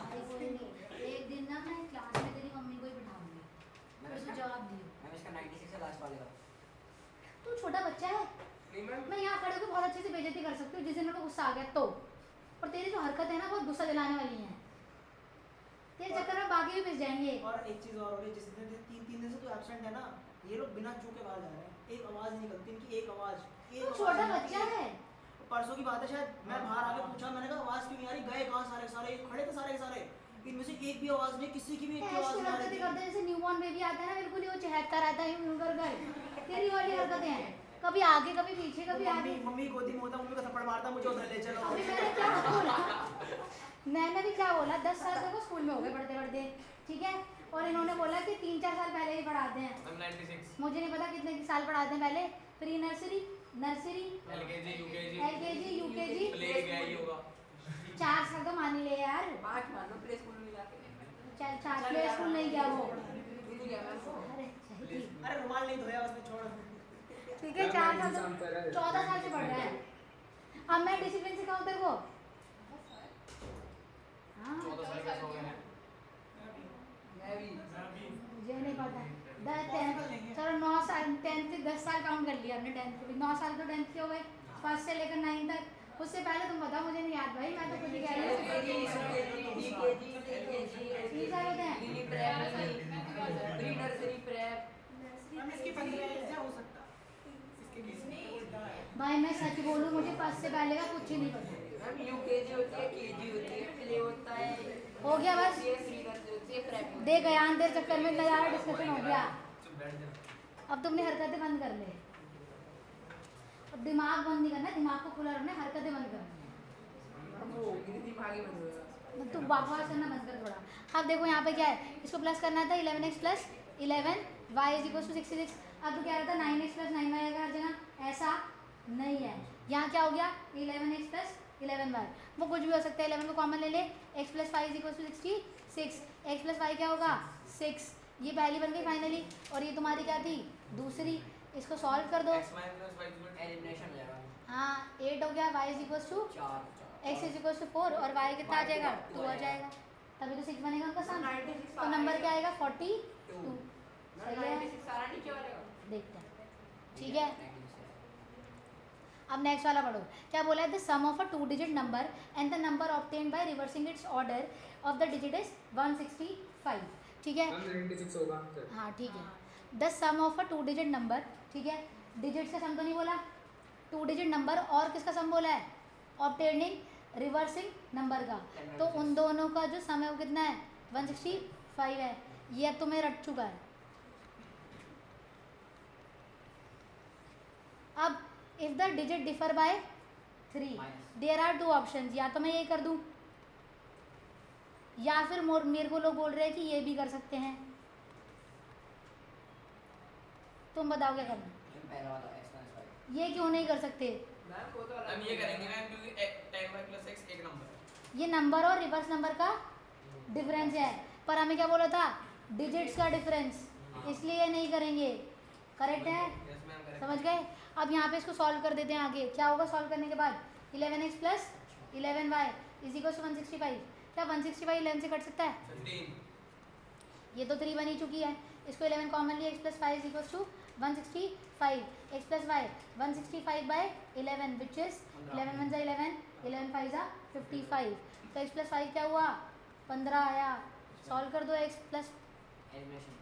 अरे कोई नहीं, एक दिन ना मैं क्लास में तेरी मम्मी को ही बिठाऊंगी, फिर तू जवाब दियो। मैम इसका 96 है लास्ट वाले का। तू छोटा बच्चा है, नहीं मैम मैं यहाँ खड़े होकर बहुत अच्छे से बेइज्जती कर सकती हूँ जिस दिन मेरे को गुस्सा आ गया तो। और तेरी जो हरकत है ना बहुत गुस्सा दिलाने वाली है। तेरे चक्कर में बाकी भी पिस जाएंगे। और एक चीज और हो रही है, जिस दिन 3 दिन से तू एब्सेंट है ना, ये लोग बिना चूके बाहर जा रहे हैं। एक आवाज नहीं निकलती इनकी, एक आवाज। तू छोटा बच्चा है। परसों की बात है शायद, मैं बाहर आके पूछा, मैंने कहा आवाज क्यों नहीं आ रही? गए कहाँ सारे सारे? खड़े थे सारे के सारे, इनमें से एक भी आवाज नहीं, किसी की भी एक की आवाज ऐसी नहीं आ हरकतें रही करते हैं जैसे न्यूबॉर्न बेबी आता है ना, बिल्कुल ही वो चहकता रहता है यूं कर कर। तेरी वाली हरकतें हैं, कभी आगे कभी पीछे कभी आगे। मम्मी मम्मी गोदी में होता, मम्मी को थप्पड़ मारता, मुझे उधर ले चलो। अभी मैंने क्या बोला? मैंने भी क्या बोला? 10 साल तक वो स्कूल में हो गए पढ़ते पढ़ते, ठीक है? और इन्होंने बोला कि 3-4 साल पहले ही पढ़ाते हैं। मैम 96। मुझे नहीं पता कितने साल पढ़ाते हैं पहले। Pre nursery, nursery, LKG UKG LKG, UKG, play गया ही होगा। 4 साल तो मान ही ले यार। 5 मान लो प्ले स्कूल में जाके। चल 4 प्ले स्कूल नहीं गया वो। नहीं गया मैम वो। अरे सही। अरे रुमाल नहीं धोया उसने, छोड़। ठीक है 4 साल तो 14 साल से पढ़ रहा है। अब मैं डिसिप्लिन सिखाऊं तेरे को? हाँ 14 साल कैसे हो गए हैं? मैं भी मुझे नहीं पता। 10 चलो 9 साल 10 से 10 साल काउंट कर लिया हमने 10 के भी। 9 साल तो 10 के हो गए, फर्स्ट से लेकर 9 तक। उससे पहले तुम बताओ, मुझे नहीं याद भाई, मैं तो खुद ही कह रही हूँ। 3 साल होते हैं। Pre nursery prep. मैम इसकी 15 एज हो सकता, इसके 20 भाई मैं सच बोलूँ, मुझे फर्स्ट से पहले का कुछ ही नहीं पता। मैम यूकेजी होती है, केजी होती है, प्ले होता है, हो गया बस। प्री नर्सरी होती है, प्रेप होती है। देख गयान तेरे चक्कर में इतना ज़्यादा डिस्कशन हो गया। चुप बैठ जा। अब तुमने हरकतें बंद कर ले। अब दिमाग बंद नहीं करना, दिमाग को खुला रखना, हरकतें बंद करना। वो मेरे दिमाग ही बंद हो गया। तू बकवास करना बंद कर थोड़ा। अब देखो यहाँ पे क्या है, इसको प्लस करना था 11x plus 11 y is equal to 66। अब तो क्या रहता है 9x प्लस 9y आएगा हर जगह, ऐसा नहीं है। यहाँ क्या हो गया 11x प्लस 11y, वो कुछ भी हो सकता है। 11 को कॉमन ले ले, x plus 5 is equal to 66, x plus y क्या होगा 6। ये पहली बन गई फाइनली, और ये तुम्हारी क्या थी दूसरी। इसको सॉल्व कर दो। x minus y equal to elimination हो जाएगा। हाँ 8 हो गया, y is equal to 4 x is equal to 4 और y कितना आ जाएगा 2 आ जाएगा, तभी तो 6 बनेगा उनका सम। तो नंबर क्या आएगा 42। सही है, 96 सारा नीचे वाले का। देखते हैं, ठीक है। अब नेक्स्ट वाला पढ़ो, क्या बोला है? The sum of a 2 digit number and the number obtained by reversing its order of the digit is 165, ठीक है। 96 होगा आंसर। हाँ ठीक है। The sum of a 2 digit number, ठीक है, डिजिट्स का सम तो नहीं बोला, 2 डिजिट नंबर और किसका सम बोला है, ऑब्टेनिंग रिवर्सिंग नंबर का। तो उन दोनों का जो सम है वो कितना है, 165 है। ये अब तुम्हें रट चुका है। अब if the digit differ by 3 there are 2 options, या तो मैं ये कर दूं या फिर मेरे को लोग बोल रहे हैं कि ये भी कर सकते हैं। तुम बताओ क्या करना, पहला वाला x minus 5 ये क्यों नहीं कर सकते। मैम वो तो हम ये करेंगे मैम क्योंकि 10y plus x एक नंबर है। ये नंबर और रिवर्स नंबर का डिफरेंस है, पर हमें क्या बोला था, डिजिट्स का डिफरेंस, इसलिए ये नहीं करेंगे। करेक्ट है, यस मैम करेक्ट। समझ गए। अब यहाँ पे इसको सॉल्व कर देते हैं। आगे क्या होगा सॉल्व करने के बाद, 11x plus 11y is equal to 165। क्या 165 11 से कट सकता है, 15 ये तो 3 बनी चुकी है। इसको 11 कॉमन लिया, x plus 5 is equal to 165, x plus y 165 by 11 which is 11 1 11, 11 5 जा 55। तो x प्लस 5 क्या हुआ, 15 आया। सॉल्व कर दो, x प्लस एलिमिनेशन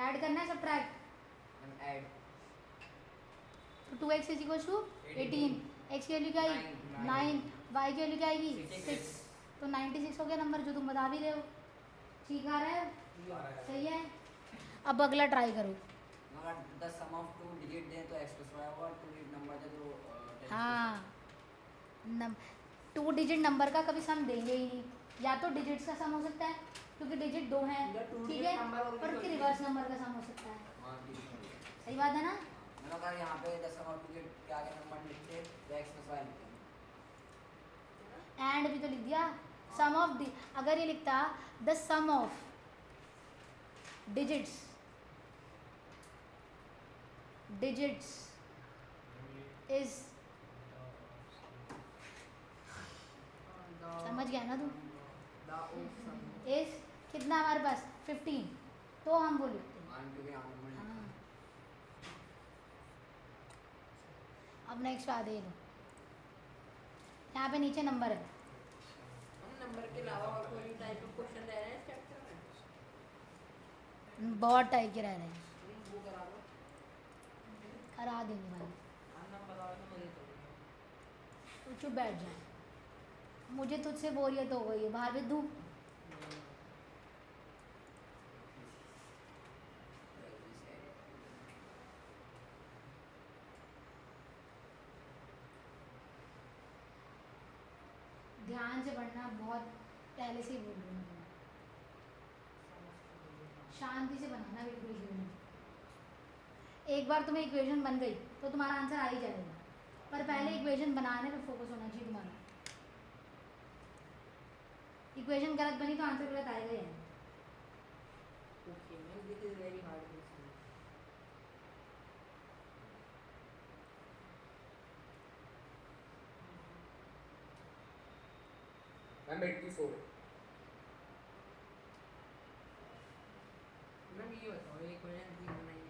ऐड करना है सब्ट्रैक्ट, एंड ऐड तो 2x is equal to 18, x की वैल्यू क्या आई 9, y की वैल्यू क्या आएगी 6। तो 96 हो गया नंबर, जो तुम बता भी रहे हो। ठीक आ रहा है, सही है। अब अगला ट्राई करो। अगर द सम ऑफ 2 डिजिट दें तो x plus y होगा, 2 डिजिट नंबर दे तो 10 हाँ, 2 डिजिट नंबर का कभी सम देंगे ही नहीं, या तो डिजिट्स का सम हो सकता है क्योंकि डिजिट 2 हैं, या 2 ठीक digit है, number और और भी उसके होती रिवर्स नंबर का सम हो सकता है। हाँ, ठीक है। सही बात है ना। मैंने कहा यहाँ पे द सम ऑफ 2 डिजिट के आगे नंबर लिखते तो x plus y लिखते एंड भी तो लिख दिया, सम ऑफ द, अगर ये लिखता the sum of digits is, समझ गया ना तू, इज कितना हमारे पास 15, तो हम वो लिखते हैं। हाँ, क्योंकि यहाँ नंबर हाँ। अब नेक्स्ट आ दे लो, यहाँ पे नीचे नंबर है। हम नंबर के अलावा और कोई टाइप ऑफ क्वेश्चन रह रहे हैं इस चैप्टर में? बहुत टाइप के रह रहे हैं, वो करा दो। करा देंगे भाई, हाँ, नाम बताओ तो मुझे तो तू चुप बैठ जा। मुझे तुझसे बोरियत हो गई है, बाहर भी दूँ। ध्यान से पढ़ना, बहुत पहले से ही बोल रही हूँ, शांति से बनाना बिल्कुल भी नहीं। एक बार तुम्हें इक्वेशन बन गई तो तुम्हारा आंसर आ ही जाएगा, पर पहले इक्वेशन बनाने पे फोकस होना चाहिए तुम्हारा। इक्वेशन गलत बनी तो आंसर गलत आएगा ही आएगा। Okay ma'am, this is very hard question. Ma'am 84 ma'am ये बताओ, ये क्वेश्चन की बनाई है?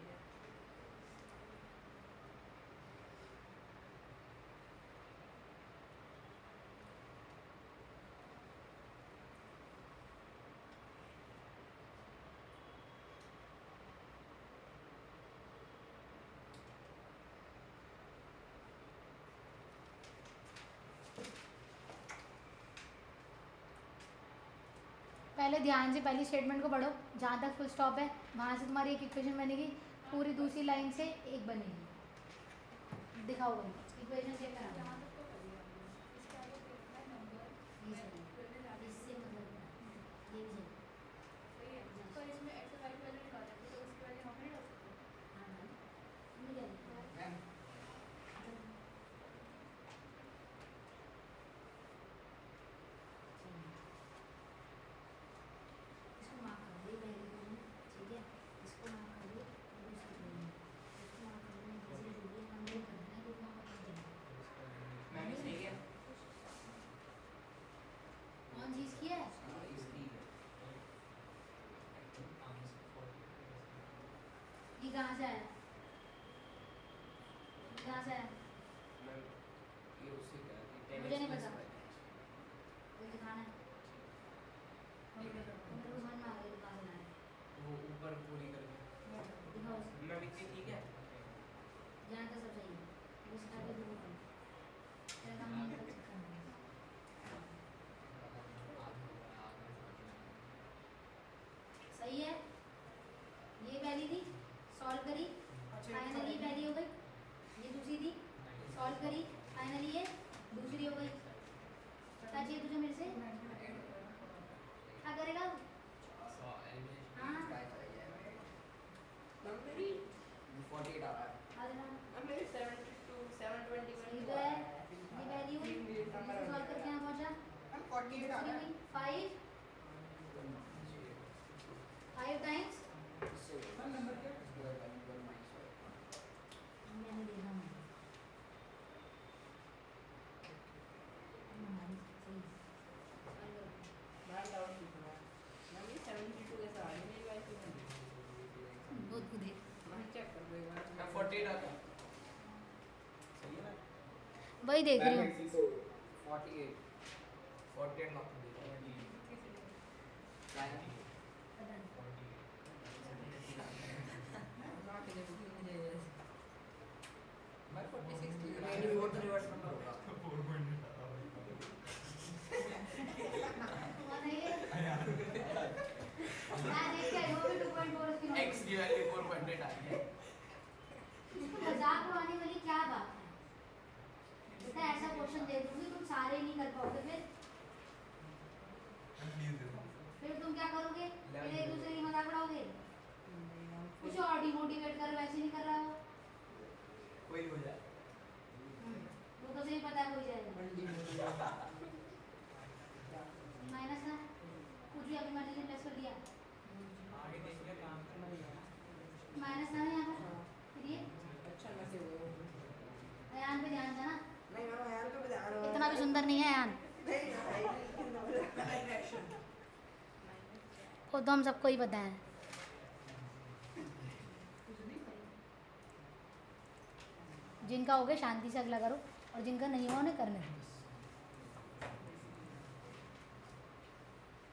पहले ध्यान से पहली स्टेटमेंट को पढ़ो, जहाँ तक फुल स्टॉप है वहाँ से तुम्हारी एक इक्वेशन बनेगी, पूरी दूसरी लाइन से एक बनेगी। दिखाओ भाई इक्वेशन चेक करा। मैम इसको माफ कर दे पहले इक्वेशन, ठीक है, इसको माफ कर दे दूसरी इक्वेशन, इसको माफ कर दे तीसरी इक्वेशन, हम लोग करना है तो माफ कर देना। मैम सही है। कौन चीज़ की है, इसकी ये कहाँ से आया, कहाँ से आया, मैम ये उससे क्या कि 10x मुझे नहीं plus पता। y। वो दिखाना है, मेरे को समझ में आ गया तो कहाँ से लाया है। वो ऊपर पूरी करके दिखाओ उसे। मैम इतनी ठीक सॉल्व करी, फाइनली ये दूसरी हो गई। क्या चाहिए तुझे मेरे से? क्या करेगा? हाँ मैम मेरी 48 आ रहा है। आ देना। मैम मेरी 72 721 ये जो है ये वैल्यू इसे सॉल्व करके यहाँ पहुँचा। मैम 48 आ रहा है। 5 टाइम्स इससे नंबर क्या स्क्वायर वैल्यू 1 माइनस 5। मैंने देखा नहीं। हमारी सही सॉल्व करो। मैं डाउट पूछ रहा हूँ। मैम ये 72 कैसे आ रही है मेरी वाइफ में? बहुत खुद है। मैं चेक कर दो एक बार। मैं 48 आता है। सही है ना? वही देख रही हूँ। 48 48 मार्क्स दे क्या है? नॉट इधर मुझे मैं 46 थी। 94 तो रिवर्स नंबर होगा। कौन है ये? मैं देख के आई हूँ अभी 2.4 उसकी नोट। x की वैल्यू 4.8 आ रही है। इसको मजाक उड़ाने वाली क्या बात है? बेटा ऐसा क्वेश्चन दे दूंगी तुम सारे नहीं कर पाओगे, फिर तुम क्या करोगे? फिर एक दूसरे की मजाक उड़ाओगे। कुछ और डिमोटिवेट कर, वैसे नहीं कर रहा हो। कोई हो जाए। वो तो सही पता है हो जाएगा। माइनस ना कुछ भी अभी मर्जी ने प्लस कर दिया। आगे देखिए काम करना ही है। माइनस ना है यहाँ पर। फिर ये अच्छा मैं से वो अयान पे ध्यान देना। नहीं मैम यार को बता रहा हूँ। इतना भी सुंदर नहीं है अयान। वो तो हम सबको ही पता है। जिनका हो गया शांति से अगला करो, और जिनका नहीं हुआ उन्हें करने दो।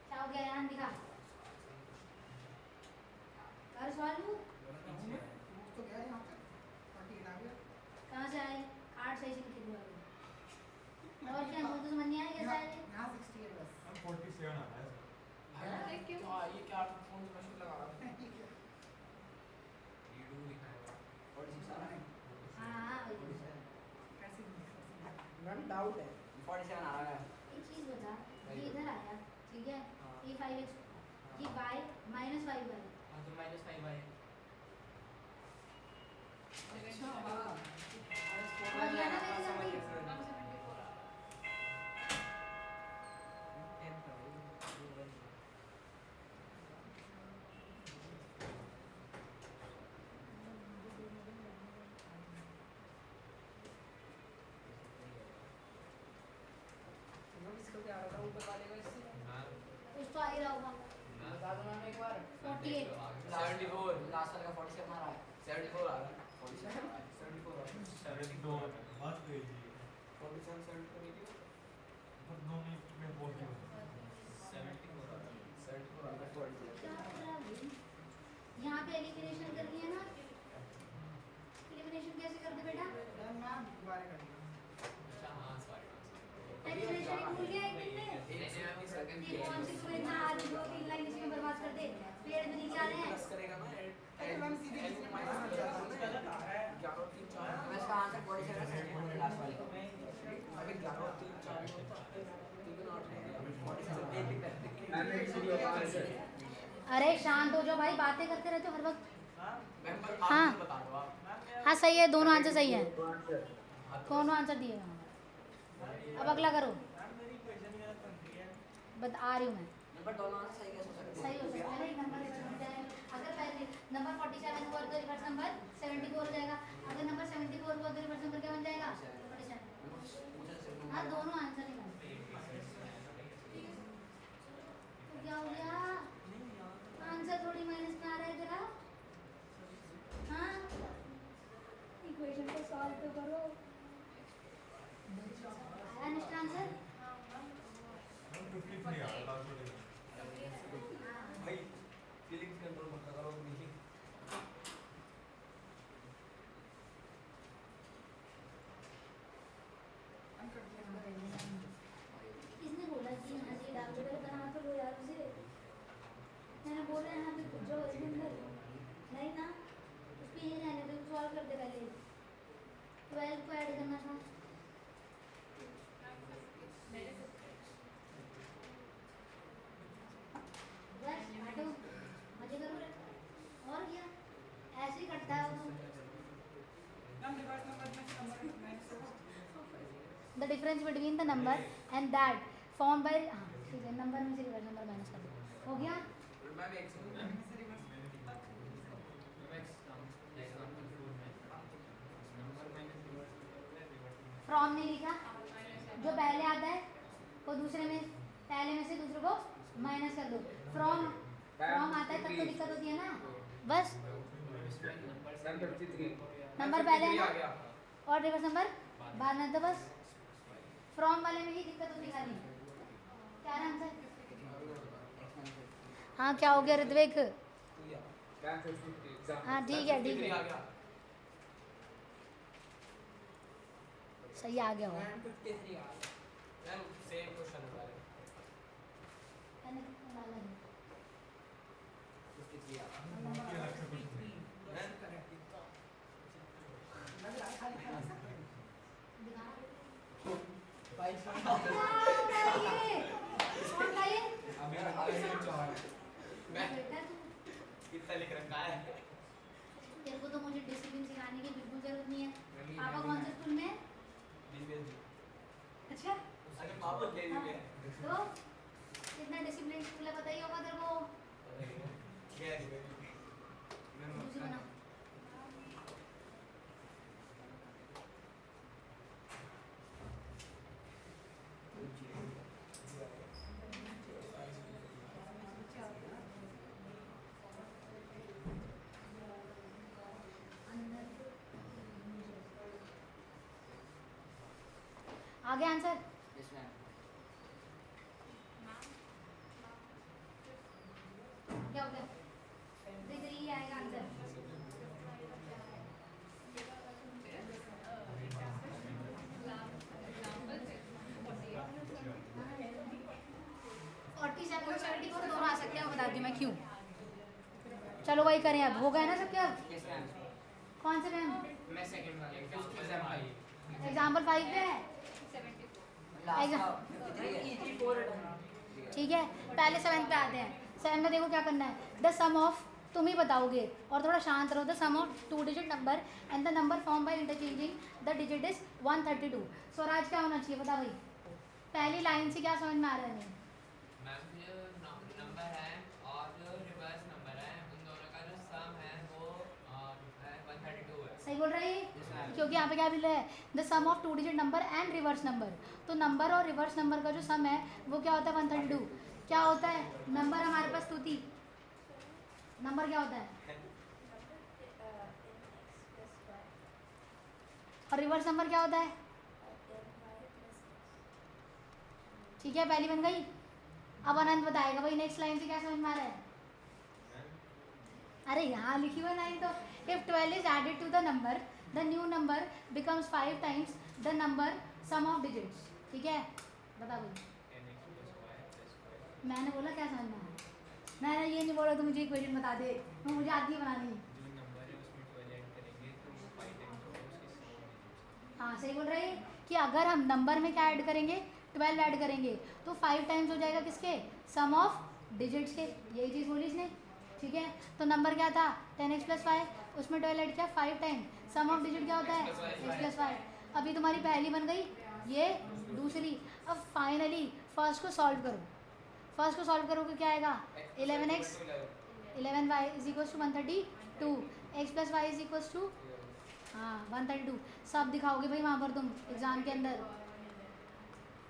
क्या हो गया यार? दिखा कर सवाल। तो क्या है यहाँ पे 48 आ गया। कहाँ से आए? 8 सही से लिखे हुए। और क्या मुझे तो समझ नहीं आया कैसे आए? यहाँ 60 है बस। 47 आ रहा है। हाँ, क्यों? हाँ ये क्या फोन से मशीन लगा रहा है? ठीक है। ये डू दिखाएगा। 46 आ रहा है। हाँ वही। कैसे मैम डाउट है। 47 आ रहा है। एक चीज़ बता, ये इधर आया ठीक है, हाँ। ये 5x, ये y माइनस 5y। हाँ तो -5 आए। अच्छा हाँ। समझ गया ना मेरी समझी? मैम इसको क्या आ रहा था ऊपर वाले का इससे? कुछ तो आ ही रहा होगा। बता दो मैम एक बार। 48 74 लास्ट वाला का 47 आ रहा है। 74 आ रहा है। 47 आ रहा है। 74 आ रहा है। 72 बात कही 47 74 नहीं थी? पर 2 मिनट में बोल दिया 74 आ रहा है। 74 आ रहा है। क्या कर रहा है? यहाँ पे एलिमिनेशन करनी है ना? एलिमिनेशन कैसे करते बेटा? मैम दोबारा कर दिया। अच्छा हाँ सॉरी। एलिमिनेशन ही भूल गया एक दिन में। ये कौन सी तुम्हें इतना आज 2-3 लाइन इसी में बर्बाद कर दे। पेड़ में नीचे आ रहे हैं। प्लस करेगा ना अरे मैम सीधे N इसमें माइनस माइनस गलत आ रहा है। 11 3 4 मैं इसका आंसर 47 है लास्ट वाले का। अबे 11 3 4 3 8 47 अरे शांत हो जाओ भाई, बातें करते रहते हो हर वक्त। मेंबर हाँ। आप बता दो आप। हाँ सही है, दोनों आंसर सही है। हाँ, तो दोनों आंसर दिए हैं। अब अगला करो। मैम मेरी इक्वेशन गलत बन रही है। बता रही हूँ मैं। नंबर दोनों आंसर सही कैसे हो सकते सही हो सकता है ना, एक नंबर ऐसे बन जाए। अगर पहले नंबर 47 हुआ तो रिवर्स नंबर 74 हो जाएगा। अगर नंबर 74 हुआ तो रिवर्स नंबर क्या बन जाएगा? 47। हाँ दोनों आंसर ही बन। तो क्या हो गया? आंसर थोड़ी माइनस में आ रहा है तेरा। हाँ इक्वेशन को सॉल्व तो करो। आया नेक्स्ट आंसर? 53 आ रहा है। भाई फीलिंग्स कंट्रोल मत करो नहीं। मैम कर दिया। 12 को ऐड करना था। बस हटो, मजे करो रे। और क्या ऐसे ही करता है वो। मैम रिवर्स नंबर में number minus the difference between the number and that form by, हाँ ठीक है, नंबर में से रिवर्स नंबर माइनस कर दो, हो गया। मैम एक सेकंड मैम फ्रॉम नहीं लिखा, जो पहले आता है वो दूसरे में, पहले में से दूसरे को माइनस कर दो। फ्रॉम फ्रॉम आता है तब तो दिक्कत होती है ना। बस नंबर पहले है ना और रिवर्स नंबर बाद में, तो बस फ्रॉम वाले में ही दिक्कत होती खाली। क्या नाम से? हाँ क्या हो गया ऋत्विक? हाँ ठीक है ठीक है, सही आ गया हो। मैम 53 आ गया मैम सेम क्वेश्चन है सारे 53 आ गया उनकी अलग से कुछ नहीं। कितना लिख रखा है तेरे को तो मुझे डिसिप्लिन सिखाने की बिल्कुल जरूरत नहीं है। पापा कौन से स्कूल में है? अच्छा अरे पापा ले ली मैं तो कितना डिसिप्लिन स्कूल है बताइए होगा तेरे को। क्या दूसरी बना। आगे आंसर Yes, ma'am. क्या हो गया? डिग्री आएगा आंसर। दोनों आ सकते हैं, बता दी मैं क्यों। चलो वही करें अब, हो गए ना सबके अब? Yes, ma'am. कौन से मैम? मैं सेकंड वाला एग्जांपल एग्जाम्पल 5 पे है। Last Exam- का 53 है. ठीक है, पहले 7 पे आते हैं। 7 में देखो क्या करना है, द सम ऑफ, तुम ही बताओगे और थोड़ा शांत रहो। The sum of 2 digit number and the number form by interchanging the digit is 132। Swaraj क्या होना चाहिए बता भाई, पहली लाइन से क्या समझ में आ रहा है? नहीं मैम जो नंबर है और जो रिवर्स नंबर है उन दोनों का जो सम है वो 132 है सही बोल रही है, Yes, ma'am. क्योंकि यहाँ पे क्या मिल रहा है, the sum of 2 digit number and reverse number. तो नंबर और रिवर्स नंबर का जो सम है वो क्या होता है? 132। क्या होता है नंबर हमारे पास? स्तुति नंबर क्या होता है? और रिवर्स नंबर क्या होता है? ठीक है, पहली बन गई। अब अनंत बताएगा भाई नेक्स्ट लाइन से क्या समझ में आ रहा है। अरे यहाँ लिखी हुई लाइन तो, if 12 is added to the number the new number becomes 5 times the number sum of digits. ठीक है, बता भाई। मैंने बोला क्या समझ में आया? मैंने ये नहीं बोला तो मुझे इक्वेशन बता दे, वो मुझे आती है बनानी। जो नंबर है उसमें 12 ऐड करेंगे तो 5 टाइम्स होगा उसके सम। हाँ सही बोल रहे हैं कि अगर हम नंबर में क्या ऐड करेंगे? 12 ऐड करेंगे तो 5 टाइम्स हो जाएगा किसके? सम ऑफ डिजिट्स के। यही चीज़ बोली इसने। ठीक है, तो नंबर क्या था? 10x + 5, उसमें 12 ऐड किया 5 टाइम। सम ऑफ डिजिट क्या होता है? x + 5। अभी तुम्हारी पहली बन गई, ये दूसरी। अब फाइनली फर्स्ट को सॉल्व करो। फर्स्ट को सॉल्व करोगे क्या आएगा? 11x 11y = 132, x + y = हाँ 132। सब दिखाओगे भाई वहाँ पर तुम एग्जाम के अंदर,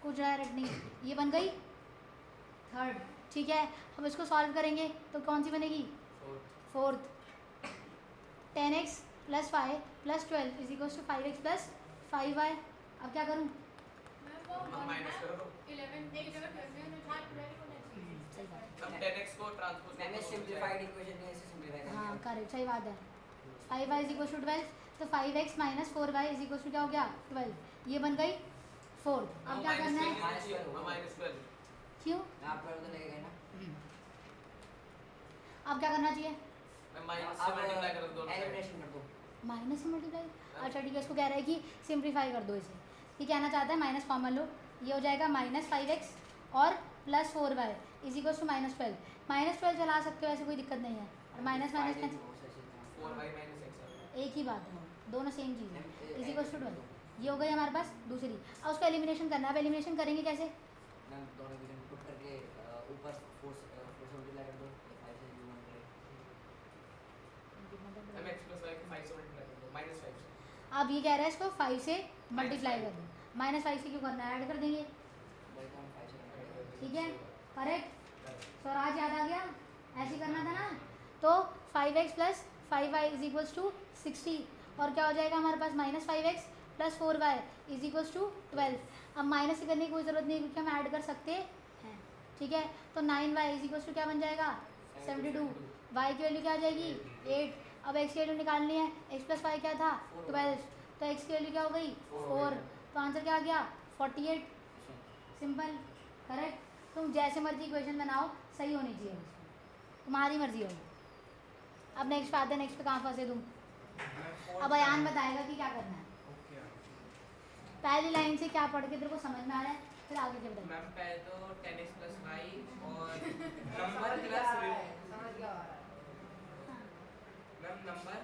कुछ डायरेक्ट नहीं। ये बन गई थर्ड। ठीक है, अब इसको सॉल्व करेंगे तो कौन सी बनेगी? फोर्थ। 10x + 5 + 12 = 5x + 5y। अब क्या करूँ? माइनस करो तो सही बात अब 10x को ट्रांसपोज मैंने simplified equation में ऐसे simplify है, कर हाँ दिया. करेक्ट, सही बात है। 5y = 12, तो 5x - 4y = क्या हो गया? 12। ये बन गई फोर्थ। अब क्या करना है? -12 क्यों? मैं आप करो तो लगेगा ना. अब क्या करना चाहिए? मैं माइनस से अब मल्टीप्लाई कर दो दोनों साइड elimination कर दो. माइनस से मल्टीप्लाई, अच्छा ठीक है, इसको कह रहा है कि सिंप्लीफाई कर दो इसे। ये कहना चाहता है माइनस कॉमन लो, ये हो जाएगा -5x और +4y इज इक्वल टू -12। -12 चला सकते हो, ऐसे कोई दिक्कत नहीं है, और माइनस माइनस फायदे भी कैंसिल, बहुत सारे चीज़ें हैं। 4y माइनस x एक ही बात है, दोनों सेम चीज़ है, मैम, इज इक्वल टू 12। ये हो गई हमारे पास दूसरी। अब उसका एलिमिनेशन करना है। अब एलिमिनेशन करेंगे कैसे? मैम दोनों इक्वेशन पुट करके ऊपर फोर्स मल्टीप्लाई कर दो, 5 से डिवाइड करें। हम x plus y को 5 से मल्टीप्लाई कर दो -5 से। अब ये कह रहा है इसको 5 से मल्टीप्लाई कर दो, -5 से क्यों करना है, ऐड कर देंगे, भाई हम 5 से मल्टीप्लाई कर ठीक है, करेक्ट। स्वराज याद आ गया, ऐसे ही करना था ना। तो 5x + 5y is equals to 60, और क्या हो जाएगा हमारे पास -5x + 4y is equals to 12। अब माइनस से करने की कोई ज़रूरत नहीं है क्योंकि हम ऐड कर सकते हैं, ठीक है। तो 9y इज इक्वल्स टू क्या बन जाएगा 72, y की वैल्यू क्या आ जाएगी 8। अब x की वैल्यू निकालनी है, x + y क्या था 12, तो x की वैल्यू क्या हो गई 4, तो आंसर क्या आ गया 48। Simple, correct. तुम जैसे मर्जी इक्वेशन बनाओ, सही होनी चाहिए उसमें, तुम्हारी मर्जी होगी। अब नेक्स्ट पे आते हैं, नेक्स्ट पे कहाँ फंसे तुम? अब अयान बताएगा कि क्या करना है। पहली लाइन से क्या पढ़ के तेरे को समझ में आ रहा है, फिर आगे के बताइए। मैम पहले तो 10x plus y और नंबर प्लस समझ गया आ रहा है। Ma'am number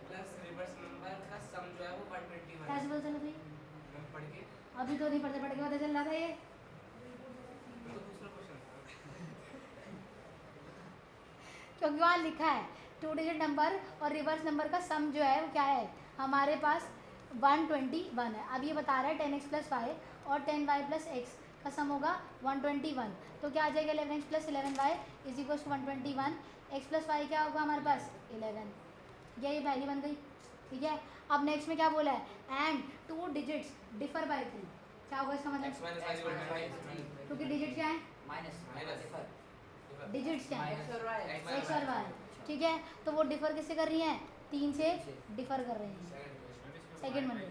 plus reverse number का सम जो है वो 121 कैसे है। बोल चलो भाई, मैम पढ़ के अभी तो नहीं पढ़ते, पढ़ के पता चल रहा था ये। तो दूसरा क्वेश्चन क्योंकि वहाँ लिखा है 2 डिजिट नंबर और रिवर्स नंबर का सम जो है वो क्या है हमारे पास 121 है। अब ये बता रहा है 10x + y और 10y + x का सम होगा 121, तो क्या आ जाएगा 11x + 11y is equal to 121। x + y क्या होगा हमारे पास 11, ये पहली बन गई, ठीक है। अब नेक्स्ट में क्या बोला है, एंड 2 डिजिट्स डिफर बाय 3, क्या होगा इसका x मतलब, minus y equal to 5 क्योंकि डिजिट क्या है, माइनस माइनस डिफर डिजिट्स क्या है X और Y। x और y, ठीक है। तो वो डिफर किससे कर रही हैं, 3 से डिफर कर रहे हैं। सेकंड मंडे,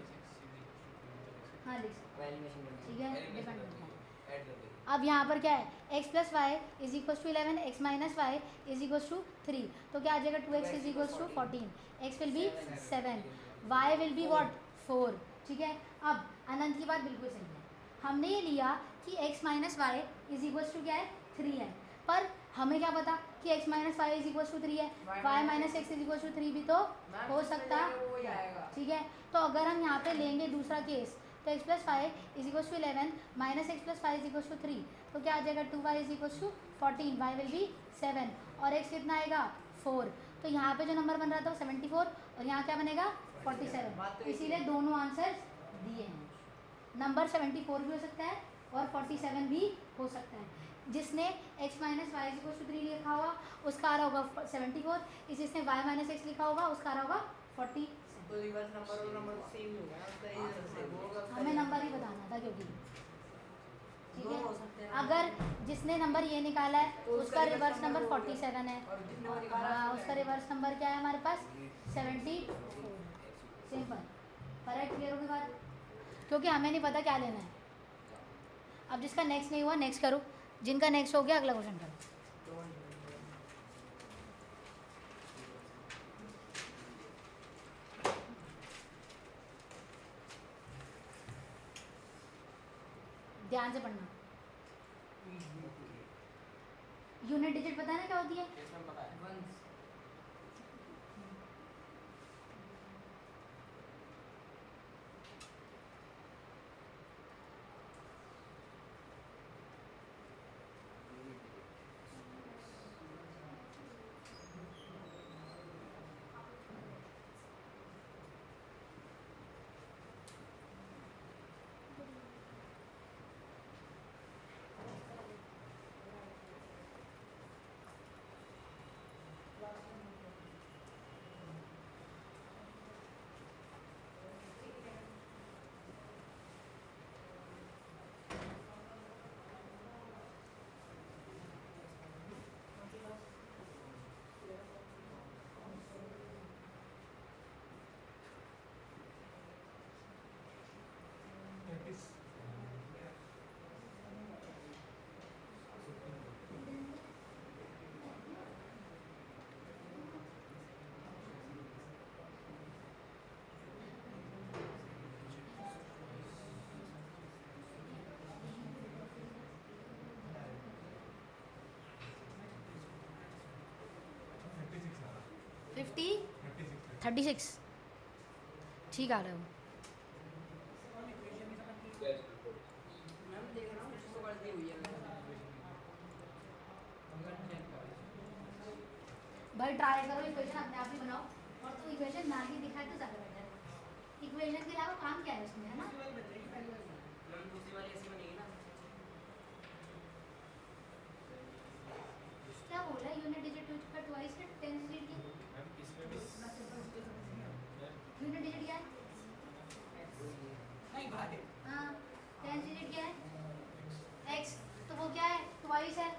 हाँ लिख सकते हैं, एलिमिनेशन करना ठीक है, डिपेंड करता है। ऐड कर दे। अब यहाँ पर क्या है, x + y is equal to 11, x - y is equal to 3, तो क्या आ जाएगा 2x is equal to 14, x will be 7, y will be what 4, ठीक है। अब अनंत की बात बिल्कुल सही है, हमने ये लिया कि x - y is equal to क्या है 3 है, पर हमें क्या पता कि x - y is equal to 3 है, y - x is equal to 3 भी तो मैम, हो जिसमें सकता जाएगा वो ही आएगा। ठीक है। तो अगर हम यहाँ पे लेंगे दूसरा केस, तो x + 5 is equal to 11 - x + 5 is equal to 3, तो क्या आ जाएगा 2y is equal to 14, y will be 7 और x कितना आएगा 4, तो यहाँ पे जो नंबर बन रहा था वो 74 और यहाँ क्या बनेगा 47, इसीलिए दोनों आंसर्स दिए हैं। नंबर 74 भी हो सकता है और 47 भी हो सकता है। जिसने x - y is equal to 3 लिखा होगा उसका आ रहा होगा 74, जिसने y - x लिखा होगा उसका आ रहा होगा 47। तो रिवर्स नंबर और नंबर सेम ही होगा ना, उसका ये सेम होगा, उसका हमें ये नंबर ही बताना था क्योंकि ठीक दो है। हो सकते हैं ना। अगर जिसने नंबर ये निकाला है तो उसका reverse रिवर्स नंबर number हो गया। 47 है, और जिसने वो निकाला हाँ उसका उसका रिवर्स नंबर क्या है हमारे पास 74। सिंपल, करेक्ट, क्लियर होगी बात, क्योंकि हमें नहीं पता क्या लेना है। अब जिसका नेक्स्ट नहीं हुआ नेक्स्ट करो, जिनका नेक्स्ट हो गया अगला क्वेश्चन करो। ध्यान से पढ़ना। यूनिट डिजिट पता है ना क्या होती है, इसमें पता है Ones। 36 ठीक आ रहा है वो। मैम देख रहा हूँ इसको गलती हुई है भाई ट्राई करो इक्वेशन अपने आप ही बनाओ, और तो इक्वेशन ना ही दिखाए तो ज़्यादा बेटर है। इक्वेशन के अलावा काम क्या है उसमें, है ना? मैम दूसरी वाली ऐसी बनेगी ना। क्या बोल रहा है, यूनिट डिजिट का ट्वाइस है 10 डिजिट की मैम इसमें भी यूनिट डिजिट क्या है? नहीं भाई हाँ 10 डिजिट क्या है? x, तो वो क्या है? ट्वाइस है।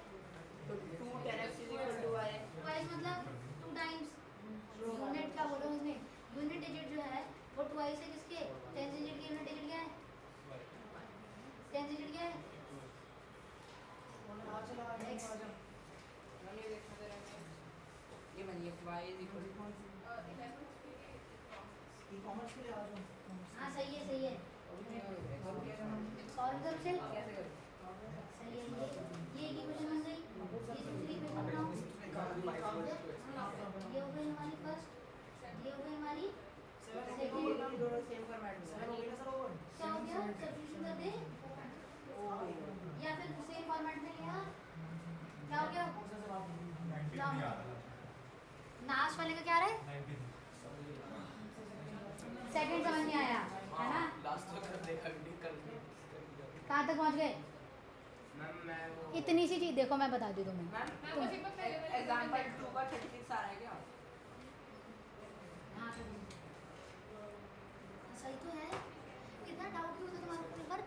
तो 2 10x = y है। ट्वाइस मतलब 2 टाइम्स। यूनिट क्या बोल रहा हूँ इसमें, यूनिट डिजिट जो है वो ट्वाइस है किसके? 10 डिजिट की यूनिट डिजिट क्या है? 10 डिजिट क्या है? x। मैम ये देखना जरा ये बनी है y = कॉमर्स के लिए आ जाओ। हाँ सही है सही है। अब क्या करना सॉल्व कर से कैसे करें सही है। ये एक इक्वेशन बन गई, ये दूसरी इक्वेशन बनाओ। ये हो गई हमारी फर्स्ट, ये हो गई हमारी सेकंड। दोनों सेम फॉर्मेट में सर हो गया सर वो क्या हो गया? सब्स्टिट्यूशन कर दे या फिर सेम फॉर्मेट में लिया, क्या हो गया? 93 आ रहा है। लास्ट वाले का क्या रहा है? 93 सेकंड समझ नहीं आया, है ना? लास्ट तक देखा वीडियो कर कहाँ तक पहुँच गए? मैम मैं वो इतनी सी चीज़ देखो, मैं बता दी तुम्हें। मैम एग्जांपल 2 का 36 आ रहा है क्या हाँ सही तो है, इतना डाउट क्यों होता तुम्हारे ऊपर?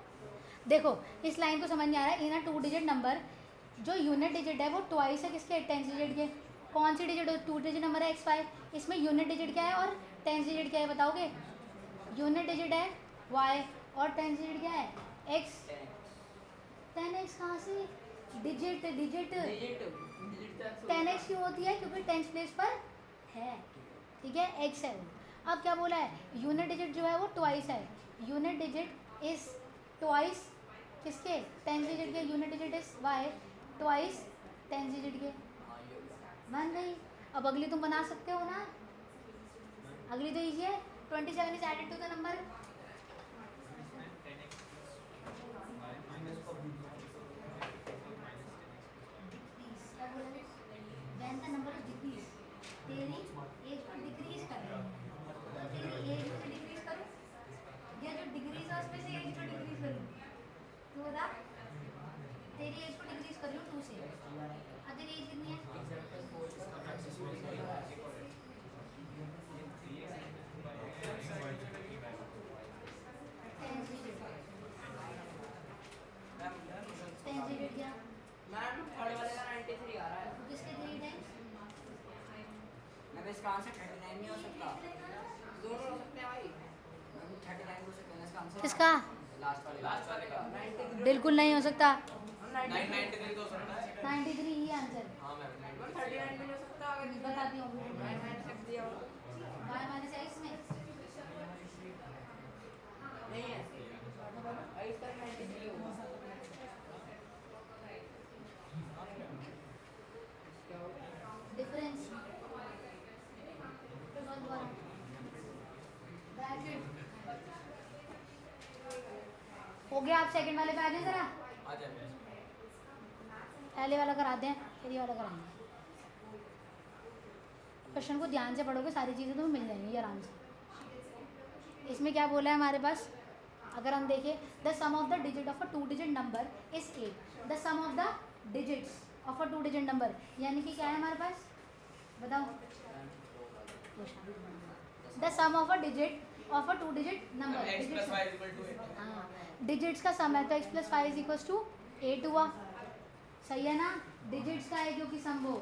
देखो इस लाइन को समझ नहीं आ रहा है। इन 2 डिजिट नंबर जो यूनिट डिजिट है वो ट्वाइस है किसके? 10 डिजिट के। कौन सी डिजिट? 2 डिजिट नंबर है x5। इसमें यूनिट डिजिट क्या है और 10 डिजिट क्या है बताओगे? यूनिट डिजिट है y और 10 डिजिट क्या है? x। 10x कहाँ से? डिजिट डिजिट डिजिट 10x क्यों होती है? क्योंकि 10th प्लेस पर है, ठीक है, x है वो। अब क्या बोला है? यूनिट डिजिट जो है वो ट्वाइस है। यूनिट डिजिट इज ट्वाइस किसके? 10 डिजिट के। Unit digit is y twice 10 digit के। बन गई। अब अगली तुम बना सकते हो ना, अगली तो इजी है। 27 is added to the number when the number is decrease, तेरी एज को डिक्रीज कर रही है, तो तेरी एज को डिक्रीज करूँ या जो डिक्रीज है उसमें से एज को डिक्रीज करूँ? तू बता, तेरी एज को डिक्रीज कर रही हूँ 2 से। अब तेरी एज कितनी है? क्या मैम थर्ड वाले का 93 आ रहा है तो किसके 3 टाइम्स? मैम इसका आंसर 39 नहीं हो सकता दोनों हो सकते हैं भाई मैम 39 हो सकते हैं इसका आंसर किसका? लास्ट वाले का 93 बिल्कुल नहीं हो सकता। 93 तो हो सकता है। 93 ही आंसर। हाँ मैम मैम 39 भी नहीं हो सकता अगर बताती हूँ मैंने लिख दिया हो y माइनस x में नहीं है अभी तक 93 होगा क्या होगा डिफरेंस हो गया। आप सेकंड वाले पे आ जाए जरा, आ जाए। पहले वाला कराते हैं फिर ये वाला कराएंगे। क्वेश्चन को ध्यान से पढ़ोगे सारी चीज़ें तुम्हें मिल जाएंगी आराम से। इसमें क्या बोला है हमारे पास? अगर हम देखें the sum of the digit of a 2 digit number is 8। The sum of the digits of a 2 digit number यानी कि क्या है हमारे पास? बताओ। The sum of a digit of a 2 digit number x plus y equal to 8। हाँ डिजिट्स का सम है तो x plus 5 is equal to 8 हुआ। सही है ना? डिजिट्स का है जो कि सम हो।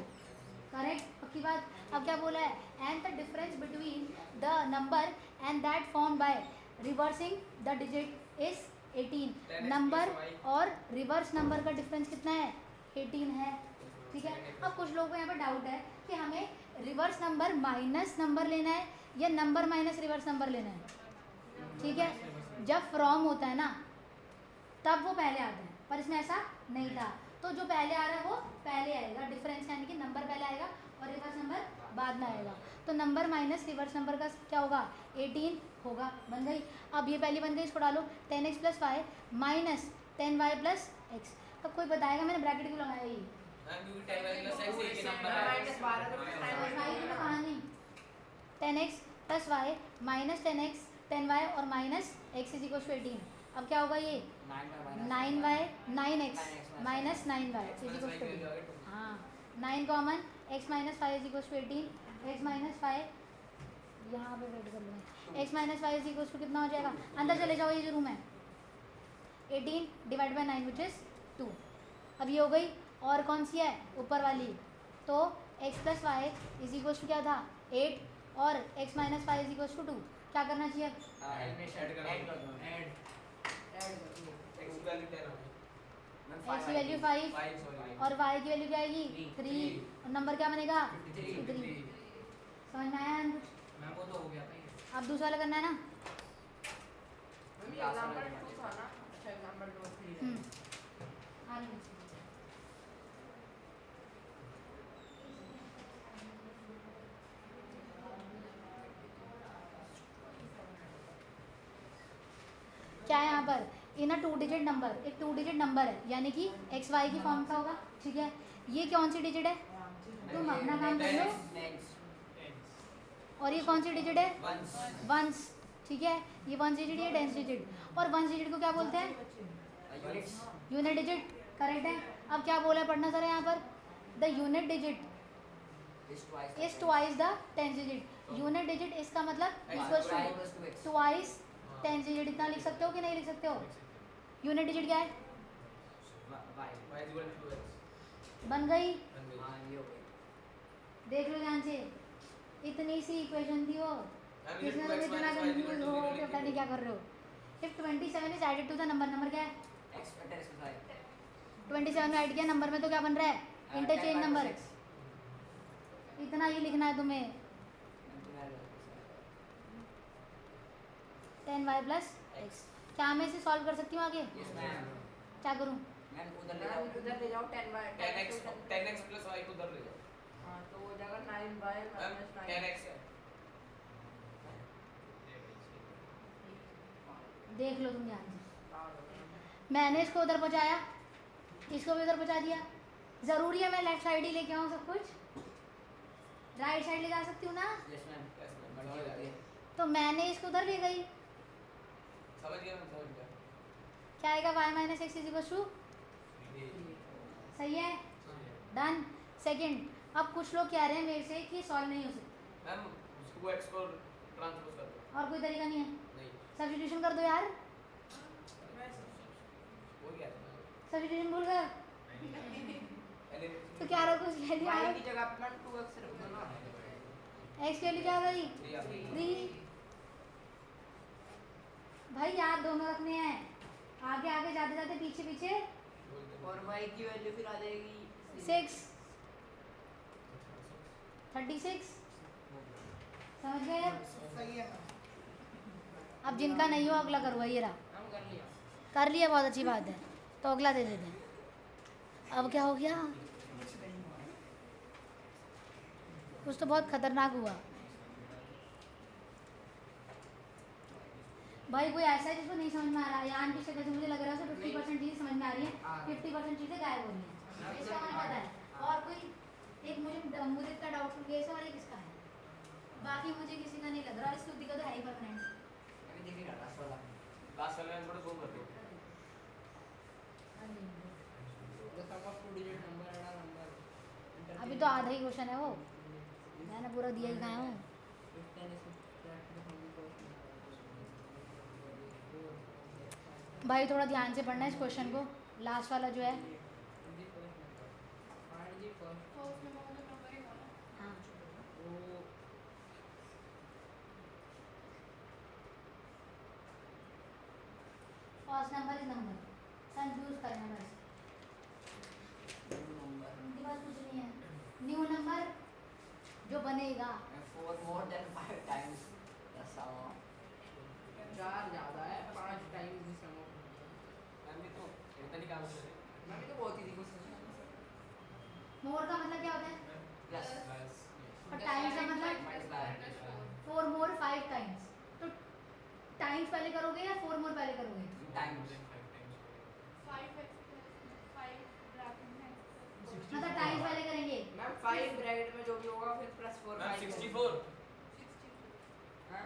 करेक्ट, पक्की बात। अब क्या बोला है? And the difference between the number and that form by reversing the digit is 18। Number और रिवर्स नंबर का डिफरेंस कितना है? 18 है, ठीक है। अब कुछ लोगों को यहाँ पर डाउट है कि हमें रिवर्स नंबर माइनस नंबर लेना है या नंबर माइनस रिवर्स नंबर लेना है, ठीक है। जब फ्रॉम होता है ना तब वो पहले आता है, पर इसमें ऐसा नहीं था। तो जो पहले आ रहा है वो पहले आएगा, डिफरेंस यानी कि नंबर पहले आएगा और रिवर्स नंबर बाद में आएगा। तो नंबर माइनस रिवर्स नंबर का क्या होगा 18 होगा। बन गई। अब ये पहली बन गई, इसको डालो 10x plus y minus 10y plus x. अब कोई बताएगा मैंने ब्रैकेट क्यों लगाया ये? मैम क्योंकि 10y प्लस x एक ही नंबर है। माइनस 12 तो और y की तो कहा नहीं। 10x plus y minus 10x 10y और minus x is equal to 18। अब क्या होगा ये 9y 9x minus 9y is equal to 18। हाँ 9 common x minus 5 is equal to 18 x minus 5 यहाँ पे वेट कर लो। x minus 5 is equal to कितना हो जाएगा? अंदर चले जाओ, ये जो रूम है 18 डिवाइड बाई 9 विच इज 2। अब ये हो गई। और कौन सी है ऊपर वाली? तो x plus y is equal to क्या था 8 और x minus 5 is equal to 2। क्या करना चाहिए? x की वैल्यू 5 और y की वैल्यू क्या आएगी 3 और नंबर क्या बनेगा 53। समझ में आया कुछ? मैम वो तो हो गया था ये। अब दूसरा वाला करना है ना। मम्मी एग्जांपल 2 था ना। अच्छा एग्जांपल 2 3 आगे बच्चे। क्या है यहाँ पर? ये ना 2 डिजिट नंबर, एक 2 डिजिट नंबर है यानी कि एक्स वाई की फॉर्म का होगा। ठीक है, ये कौन सी डिजिट है? तुम अपना काम कर लो। और ये कौन सी डिजिट है? वंस। ठीक है, ये वंस डिजिट, ये टेंस डिजिट। और वंस डिजिट को क्या बोलते हैं? Unit digit. करेक्ट है। अब क्या बोला है पढ़ना सर यहाँ पर? The unit digit is twice the tens digit. Unit digit इसका मतलब equals to twice tens digit. इतना लिख सकते हो कि नहीं लिख सकते हो? यूनिट डिजिट क्या है? y is equal to 2x बन गई। बन गई। देख लो ध्यान से, इतनी सी इक्वेशन थी वो। मैम ये किसने 2x तो इतना minus y is equal confuse to हो 0 कि लिख पता नहीं दीजिए। क्या कर रहे हो। If 27 is added to the number क्या है? 27 में ऐड किया नंबर में तो क्या बन रहा है? Interchange number. इतना ही लिखना है तुम्हें। 10y plus x. क्या मैं इसे सॉल्व कर सकती हूँ आगे? क्या करूँ? उधर ले जाओ 10x प्लस y को उधर ले जाओ। हां तो हो जाएगा 9y मैम 10x है। देख लो तुम ध्यान से। मैंने इसको उधर पहुँचाया, इसको भी उधर पहुँचा दिया। ज़रूरी है मैं लेफ्ट साइड ही लेके आऊँ सब कुछ? राइट साइड ले जा सकती हूँ ना? तो मैंने इसको उधर ले गई। समझ गया मैं, समझ गया। क्या आएगा? y minus x is equal to. सही है, डन। सेकंड, अब कुछ लोग कह रहे हैं मेरे से कि सॉल्व नहीं हो सकता। मैम उसको x को ट्रांसपोज कर दो। और कोई तरीका नहीं है? नहीं सब्स्टिट्यूशन कर दो यार। हो गया था। सब्स्टिट्यूशन भूल गए पहले तो क्या रखो उसके लिए? y की जगह अपना 2x रख दो ना। एक्स के लिए क्या गई? 3। भाई यार दोनों रखने हैं, आगे आगे जाते जाते पीछे पीछे। और y की वैल्यू फिर आ जाएगी 6 36। समझ गए? सही है। अब जिनका नहीं हो अगला करो। ये रहा, हम कर लिया। कर लिया, बहुत अच्छी बात है। तो अगला दे देते हैं। अब क्या हो गया? कुछ तो बहुत खतरनाक हुआ। भाई कोई ऐसा है जिसको नहीं समझ में आ रहा है? यान की शक्ल से मुझे लग रहा है 50% चीज़ें समझ में आ रही हैं, 50% चीज़ें गायब हो रही हैं। इसका मुझे पता है। और कोई एक मुझे इसका डाउटफुल केस है और एक इसका है, बाकी मुझे किसी का नहीं लग रहा। इस का तो है ही परमानेंट। लास्ट वाले में थोड़ा zoom कर दो। The sum of two digit number and a number अभी तो आधा ही क्वेश्चन है वो, मैंने पूरा दिया ही कहाँ हूँ। भाई थोड़ा ध्यान से पढ़ना है इस क्वेश्चन को। लास्ट वाला जो है, हाँ first number is number, confuse करना बस, उनके पास कुछ नहीं है। न्यू नंबर जो बनेगा, 4 more than 5 times the sum of 4 ज़्यादा है, 5 times the sum of ma'am ये तो इतना ही काम कर रहे हैं। मैं भी तो बहुत इजी क्वेश्चन है। मोर का मतलब क्या होता है? plus बस और टाइम्स का मतलब मल्टीप्लाई 4 मोर 5 टाइम्स, तो टाइम्स पहले करोगे या 4 मोर पहले करोगे? टाइम्स मतलब टाइम्स पहले करेंगे। मैम 5 ब्रैकेट में जो भी होगा फिर प्लस 4 मैम 64 हां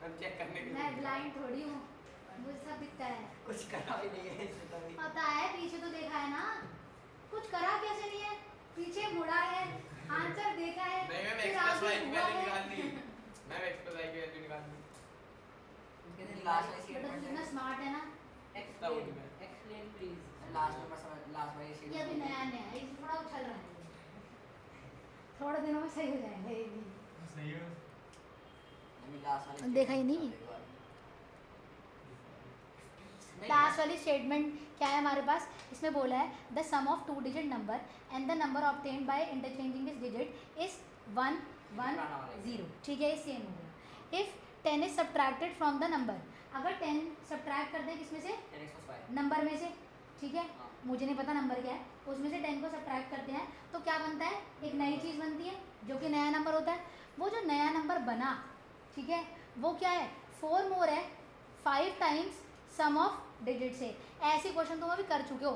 मैम चेक करने के मैं लिए ब्लाइंड थोड़ी हूँ, मुझे सब दिखता है। कुछ करा भी नहीं है इसमें तो भी पता है, पीछे तो देखा है ना, कुछ करा कैसे नहीं है, पीछे मुड़ा है, आंसर देखा है, नहीं मैम फिर एक्स प्लस आगे वाई की हुआ वैल्यू है। निकाल दी मैम एक्स प्लस वाई की वैल्यू निकाल दी कितने लास्ट वाली बेटा तू इतना सीट स्मार्ट है ना। एक्सप्लेन प्लीज लास्ट में लास्ट वाली सीट ये अभी नया नया है, इसमें थोड़ा उछल रहा है, थोड़े दिनों में सही हो जाएगा ये भी। सही है। अभी लास्ट वाली देखा ही नहीं। लास्ट वाली स्टेटमेंट क्या है हमारे पास, इसमें बोला है the sum of 2 digit number and the number obtained by interchanging this digit is 1 1 0। ठीक है, ये सेम हो गया। If 10 is subtracted from the number, अगर 10 सब्ट्रैक्ट कर दें किसमें से, 10 नंबर में से, ठीक है, हाँ। मुझे नहीं पता नंबर क्या है, उसमें से 10 को सब्ट्रैक्ट करते हैं तो क्या बनता है, एक नई चीज़ बनती है जो कि नया नंबर होता है। वो जो नया नंबर बना, ठीक है, वो क्या है, 4 मोर है 5 टाइम्स सम ऑफ डिजिट से। ऐसे क्वेश्चन तुम अभी कर चुके हो।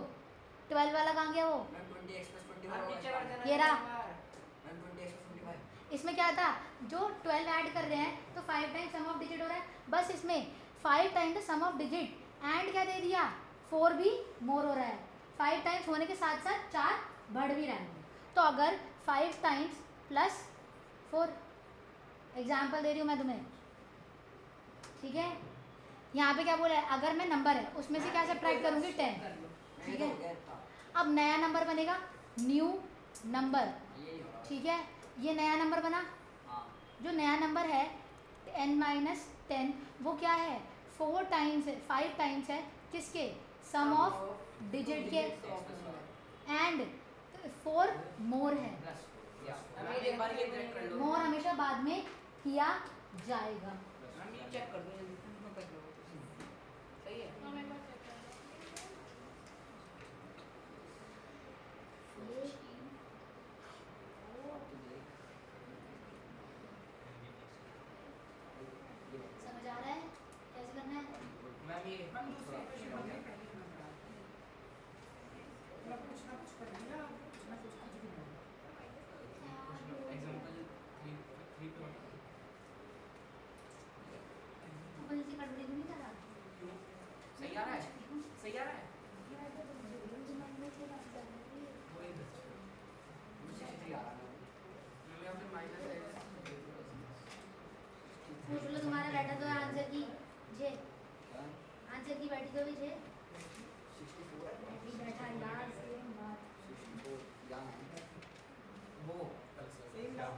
12 वाला कहाँ गया वो, मैम 20x + 25 अब नीचे कर देना ये रहा। मैम 20x + 25 इसमें क्या था, जो 12 ऐड कर रहे हैं तो 5 टाइम्स सम ऑफ डिजिट हो रहा है, बस इसमें 5 times the sum of digit and क्या दे दिया, 4 भी मोर हो रहा है। 5 टाइम्स होने के साथ साथ 4 बढ़ भी रहा है। तो अगर 5 टाइम्स प्लस 4, एग्जाम्पल दे रही हूँ मैं तुम्हें, ठीक है, यहाँ पे क्या बोला है, अगर मैं नंबर है उसमें से क्या सब्ट्रैक्ट करूँगी, 10, ठीक है। अब नया नंबर बनेगा, न्यू नंबर, ये हो रहा ठीक है, ये नया नंबर बना। हां जो नया नंबर है n-10 वो क्या है, 4 टाइम्स है, 5 टाइम्स है किसके, सम ऑफ डिजिट के, एंड 4 मोर है। मैम एक बार ये चेक कर लो मोर हमेशा बाद में किया जाएगा। मैम ये चेक कर दो जल्दी मैं कर लो सही है समझ आ रहा है कैसे करना है? मैम ये हम दूसरे क्वेश्चन में पहले नंबर मतलब कुछ ना कुछ कर दिया, कुछ ना कुछ कुछ भी नहीं। एग्जांपल 3 पे अपन इसे कर देंगे, नहीं कर रहा सही आ रहा है, सही आ रहा है वही मुझे नहीं आ रहा मैम यहाँ पे माइनस है पूछ लो, तुम्हारा बैठा तो आंसर की जे, है आंसर की बैठी तो भी जे 64 बैठी बैठा यार, सेम बात। 64 यहाँ है वो सेम क्या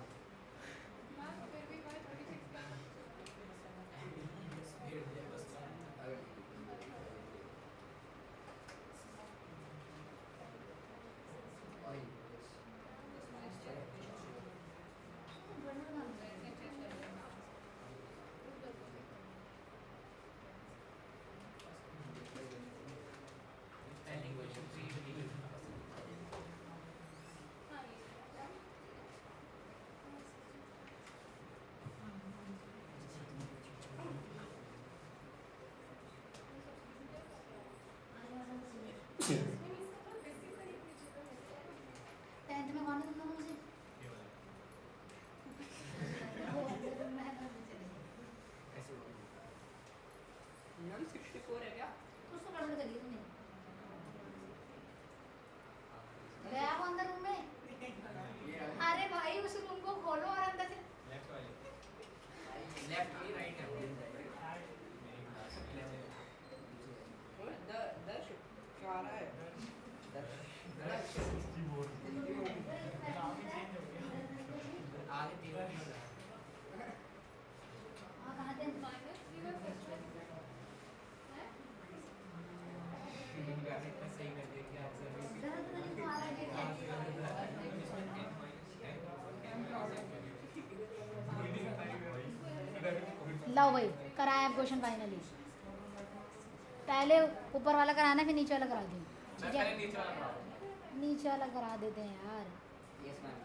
पहली क्वेश्चन 3 टेंथ में कौन है तुम लोगों से? ऐसे मैम 64 है क्या कुछ तो गड़बड़ करी है तुमने। गया वो अंदर रूम में? अरे भाई उस रूम को खोलो और अंदर से लेफ्ट वाले लेफ्ट की राइट है दर्श क्या आ रहा है दर्श 64 आगे 3 हाँ कहाँ थे? सही कर दिया कि आंसर दर्द तो नहीं आ रहा है। लो भाई कराया आप क्वेश्चन फाइनली। पहले ऊपर वाला कराना फिर नीचे वाला करा दें, ठीक मैं है? पहले नीचे वाला पढ़ा नीचे वाला करा देते हैं यार। यस मैम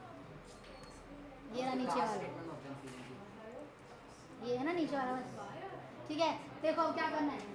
ये रहा नीचे वाला, स्टेटमेंट ऑफ इन्फिनिटी। ये है ना नीचे वाला बस। ठीक है, देखो अब क्या करना है।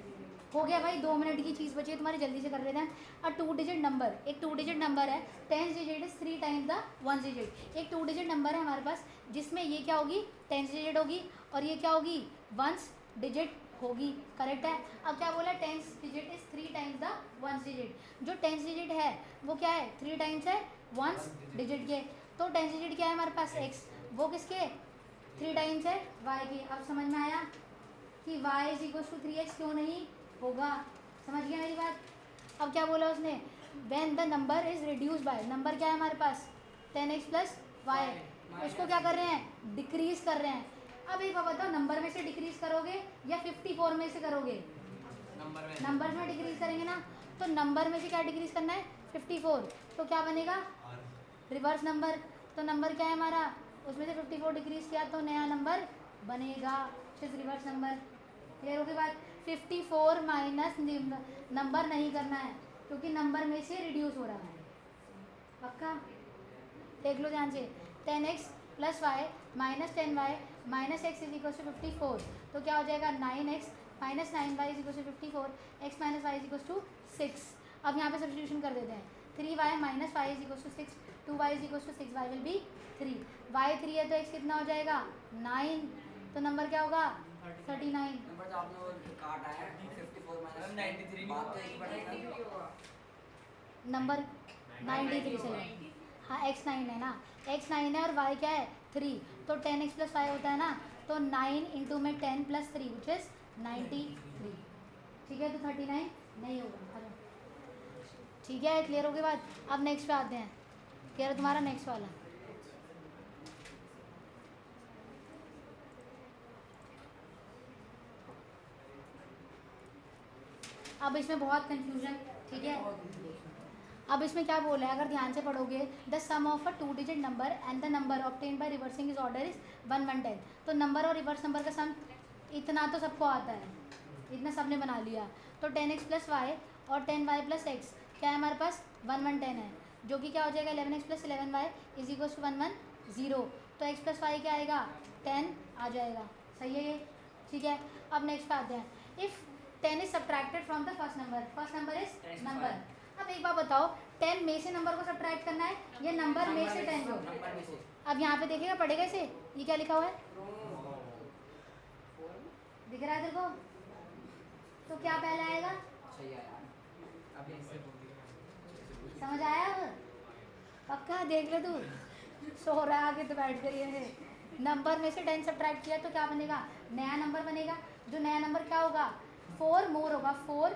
हो गया भाई, 2 मिनट की चीज़ बची है तुम्हारी, जल्दी से कर लेते हैं। अ 2 डिजिट नंबर, एक 2 डिजिट नंबर है, 10 digit is 3 times the 1 digit. एक 2 डिजिट नंबर है हमारे पास जिसमें ये क्या होगी, 10 डिजिट होगी और ये क्या होगी, 1 डिजिट होगी। करेक्ट है। अब क्या बोला, 10 digit is 3 times the 1 digit. जो 10 डिजिट है वो क्या है, 3 टाइम्स है 1 डिजिट के। तो 10 डिजिट क्या है हमारे पास, x, वो किसके, 3 टाइम्स है y के। अब समझ में आया कि y is equal to 3x क्यों नहीं होगा, समझ गया मेरी बात। अब क्या बोला उसने, when the number is reduce by, number क्या है हमारे पास 10x प्लस वाई, उसको क्या कर रहे हैं, डिक्रीज कर रहे हैं। अब एक बात बताओ, नंबर में से डिक्रीज करोगे या 54 में से करोगे, नंबर में डिक्रीज करेंगे ना। तो नंबर में से क्या डिक्रीज करना है, 54, तो क्या बनेगा, रिवर्स नंबर। तो नंबर क्या है हमारा, उसमें से 54 डिक्रीज किया तो नया नंबर बनेगा, रिवर्स नंबर। क्लियर होगी बात। 54 माइनस नंबर नहीं करना है क्योंकि नंबर में से रिड्यूस हो रहा है। पक्का, देख लो ध्यान से। 10x plus y minus 10y minus x is equal to 54, तो क्या हो जाएगा 9x minus 9y is equal to 54, x minus y is equal to 6। अब यहाँ पे सब्स्टिट्यूशन कर देते हैं, 3y minus y is equal to 6, 2y is equal to 6, y will be 3, y 3 है तो x कितना हो जाएगा 9, तो नंबर क्या होगा 39। नंबर जो आपने वो काटा है 54 माइनस 93 बात तो एक बढ़ेगा। नंबर 93 से है। हाँ x 9 है ना, x 9 है और y क्या है 3, तो 10x प्लस वाई होता है ना, तो 9 इंटू में 10 प्लस 3 विच इज 93। ठीक है, तो 39 नहीं होगा। अरे ठीक है, क्लियर हो गई बात। अब नेक्स्ट पे आते हैं, क्लियर है तुम्हारा नेक्स्ट वाला। अब इसमें बहुत कंफ्यूजन, ठीक है। अब इसमें क्या बोला है, अगर ध्यान से पढ़ोगे, the sum of a 2 digit number and the number obtained by reversing is order is 1 1 10। तो नंबर और रिवर्स नंबर का सम इतना तो सबको आता है, इतना सबने बना लिया। तो 10x प्लस वाई और 10y प्लस एक्स क्या है हमारे पास 1 1 10 है, जो कि क्या हो जाएगा 11x plus 11y is equal to 1 1 0। तो x प्लस वाई क्या आएगा 10 आ जाएगा, सही है ये। ठीक है, अब नेक्स्ट पे आते हैं। If 10 is subtracted from the first number is number. अब एक बात बताओ, 10 में से नंबर को सब्ट्रैक्ट करना है या नंबर में से 10 को। नंबर में से अब यहाँ पे देखिएगा, पढ़ेगा इसे, ये क्या लिखा हुआ है, दिख रहा है तेरे को, तो क्या पहले आएगा, सही है यार। अभी इससे बोल दिया। समझ आया अब, पक्का देख ले तू, सो रहा है आगे तो बैठ कर ये नंबर में से 10 सब्ट्रैक्ट किया तो क्या बनेगा, नया नंबर बनेगा। जो नया नंबर क्या होगा 4 मोर होगा, 4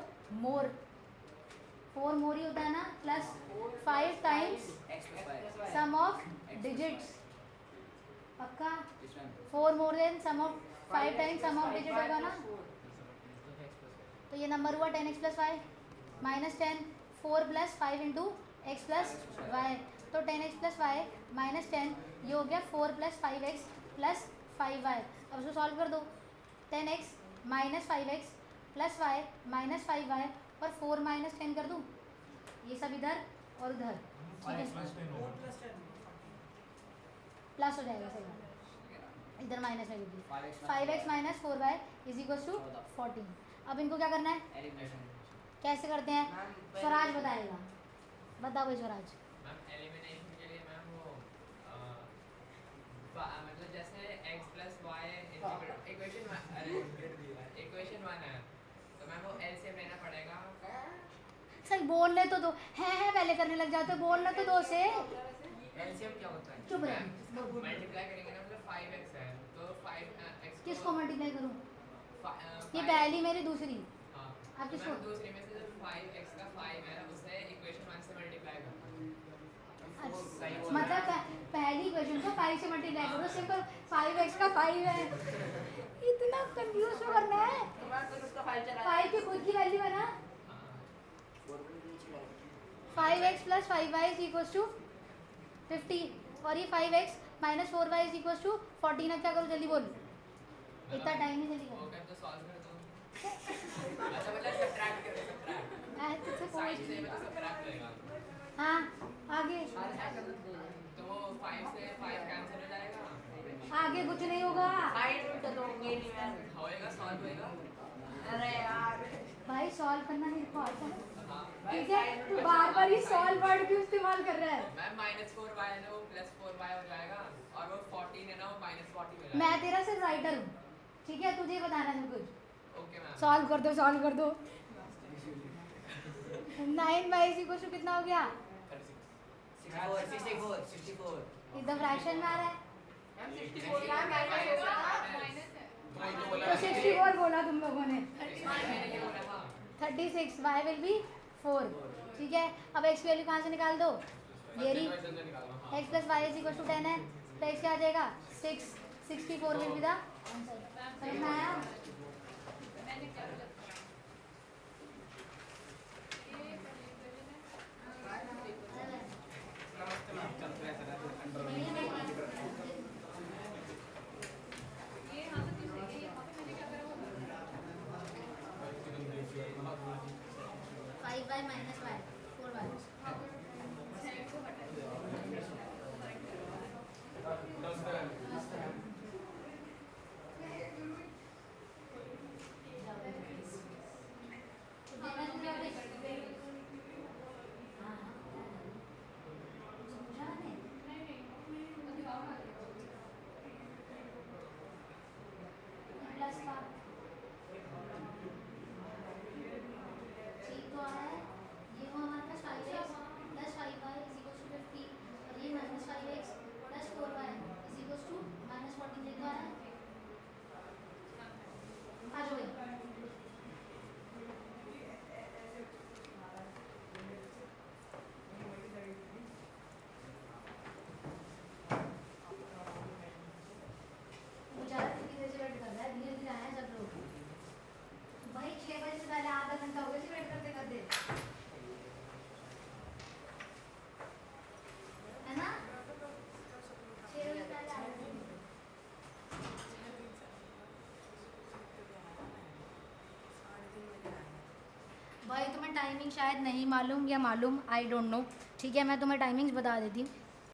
मोर ही होता है ना, plus 5 times x plus y sum of digits. पक्का, इसमें 4 more than sum of 5 times sum of digit होगा ना। तो ये नंबर हुआ 10x plus y minus 10, 4 plus 5 into x plus y, तो 10x प्लस वाई माइनस 10, ये हो गया 4 प्लस 5x प्लस 5y। अब उसको सॉल्व कर दो, 10x minus 5x plus y minus 5y और 4 माइनस 10 कर दूँ, ये सब इधर और उधर, ठीक है, प्लस हो जाएगा, सही बात, इधर माइनस में भी 5x minus 4y is equal to 14। अब इनको क्या करना है, एलिमिनेशन। कैसे करते हैं, स्वराज बताएगा, बताओ भाई स्वराज। मैम एलिमिनेशन के लिए मैम वो मतलब जैसे x प्लस वाई इक्वेशन 1 है तो मैम वो एलसीएम लेना पड़ेगा। सही बोलने तो दो, है पहले करने लग जाते, बोलने तो दो से, एलसीएम क्या होता है? चुप रहे। मल्टीप्लाई करेंगे ना, मतलब 5x है तो 5x किसको मल्टीप्लाई करूँ, ये ये पहली मेरी दूसरी, हाँ आप तो किसको, मैम दूसरी में से जो 5x का 5 है उसे इक्वेशन 1 से मल्टीप्लाई करो। सही बोल मतलब रहा है। पहली इक्वेशन को 5 से मल्टीप्लाई करो, सिंपल 5x का 5 है, इतना कंफ्यूज क्यों करना है, तो मैं तो उसका फाइल चला 5 की खुद की वैल्यू है ना, 5x plus 5y is equal to 50 और ये 5x minus 4y is equal to 14। अब क्या करो जल्दी बोल, इतना टाइम नहीं जल्दी वो करो। कर तो सॉल्व कर दो। अच्छा मतलब सब्ट्रैक्ट करें, सब्ट्रैक्ट ऐसे से साइड पूछ, से मतलब सब्ट्रैक्ट होएगा हाँ आगे, तो वो 5 से 5 कैंसिल हो जाएगा कुछ नहीं होगा साइड में तो होंगे नहीं मैम। होएगा, सॉल्व होएगा। अरे यार भाई सॉल्व करना मेरे को आता है हाँ। ठीक है तू बार बार ही सॉल्व वर्ड क्यों इस्तेमाल कर रहा है मैम -4y है ना, वो +4y हो जाएगा, और वो 14 है ना, वो -40 हो जाएगा। मैं तेरा सिर्फ राइटर हूँ ठीक है तुझे बताना सब कुछ ओके मैम। सॉल्व कर दो 9 बाई इसी को कितना हो गया 64 एकदम फ्रैक्शन में आ रहा है मैम 64 का माइनस होगा। तो 64 बोला तुम लोगों ने मैंने ये बोला था। 36 y विल बी 4 ठीक है अब x की वैल्यू कहाँ से निकाल दो ये रही x plus y is equal to 10 है तो x क्या आ जाएगा 6 64 विल बी द आंसर समझ में आया नमस्ते ma'am. 5y minus y 4y plus का ठीक तो आ रहा है ये वो हमारे पास 5x plus 5y is equal to 50 और ये minus 5x plus 4y is equal to minus 14 ये तो आ रहा है आ जाओ बेचारा कितनी देर से वेट कर रहा है धीरे धीरे आए सब लोग भाई 6 बजे से पहले आधा घंटा हो गया से वेट करते करते है ना 6 बजे पहले आए थे। भाई तुम्हें टाइमिंग शायद नहीं मालूम या मालूम आई डोंट नो ठीक है मैं तुम्हें टाइमिंग्स बता देती हूँ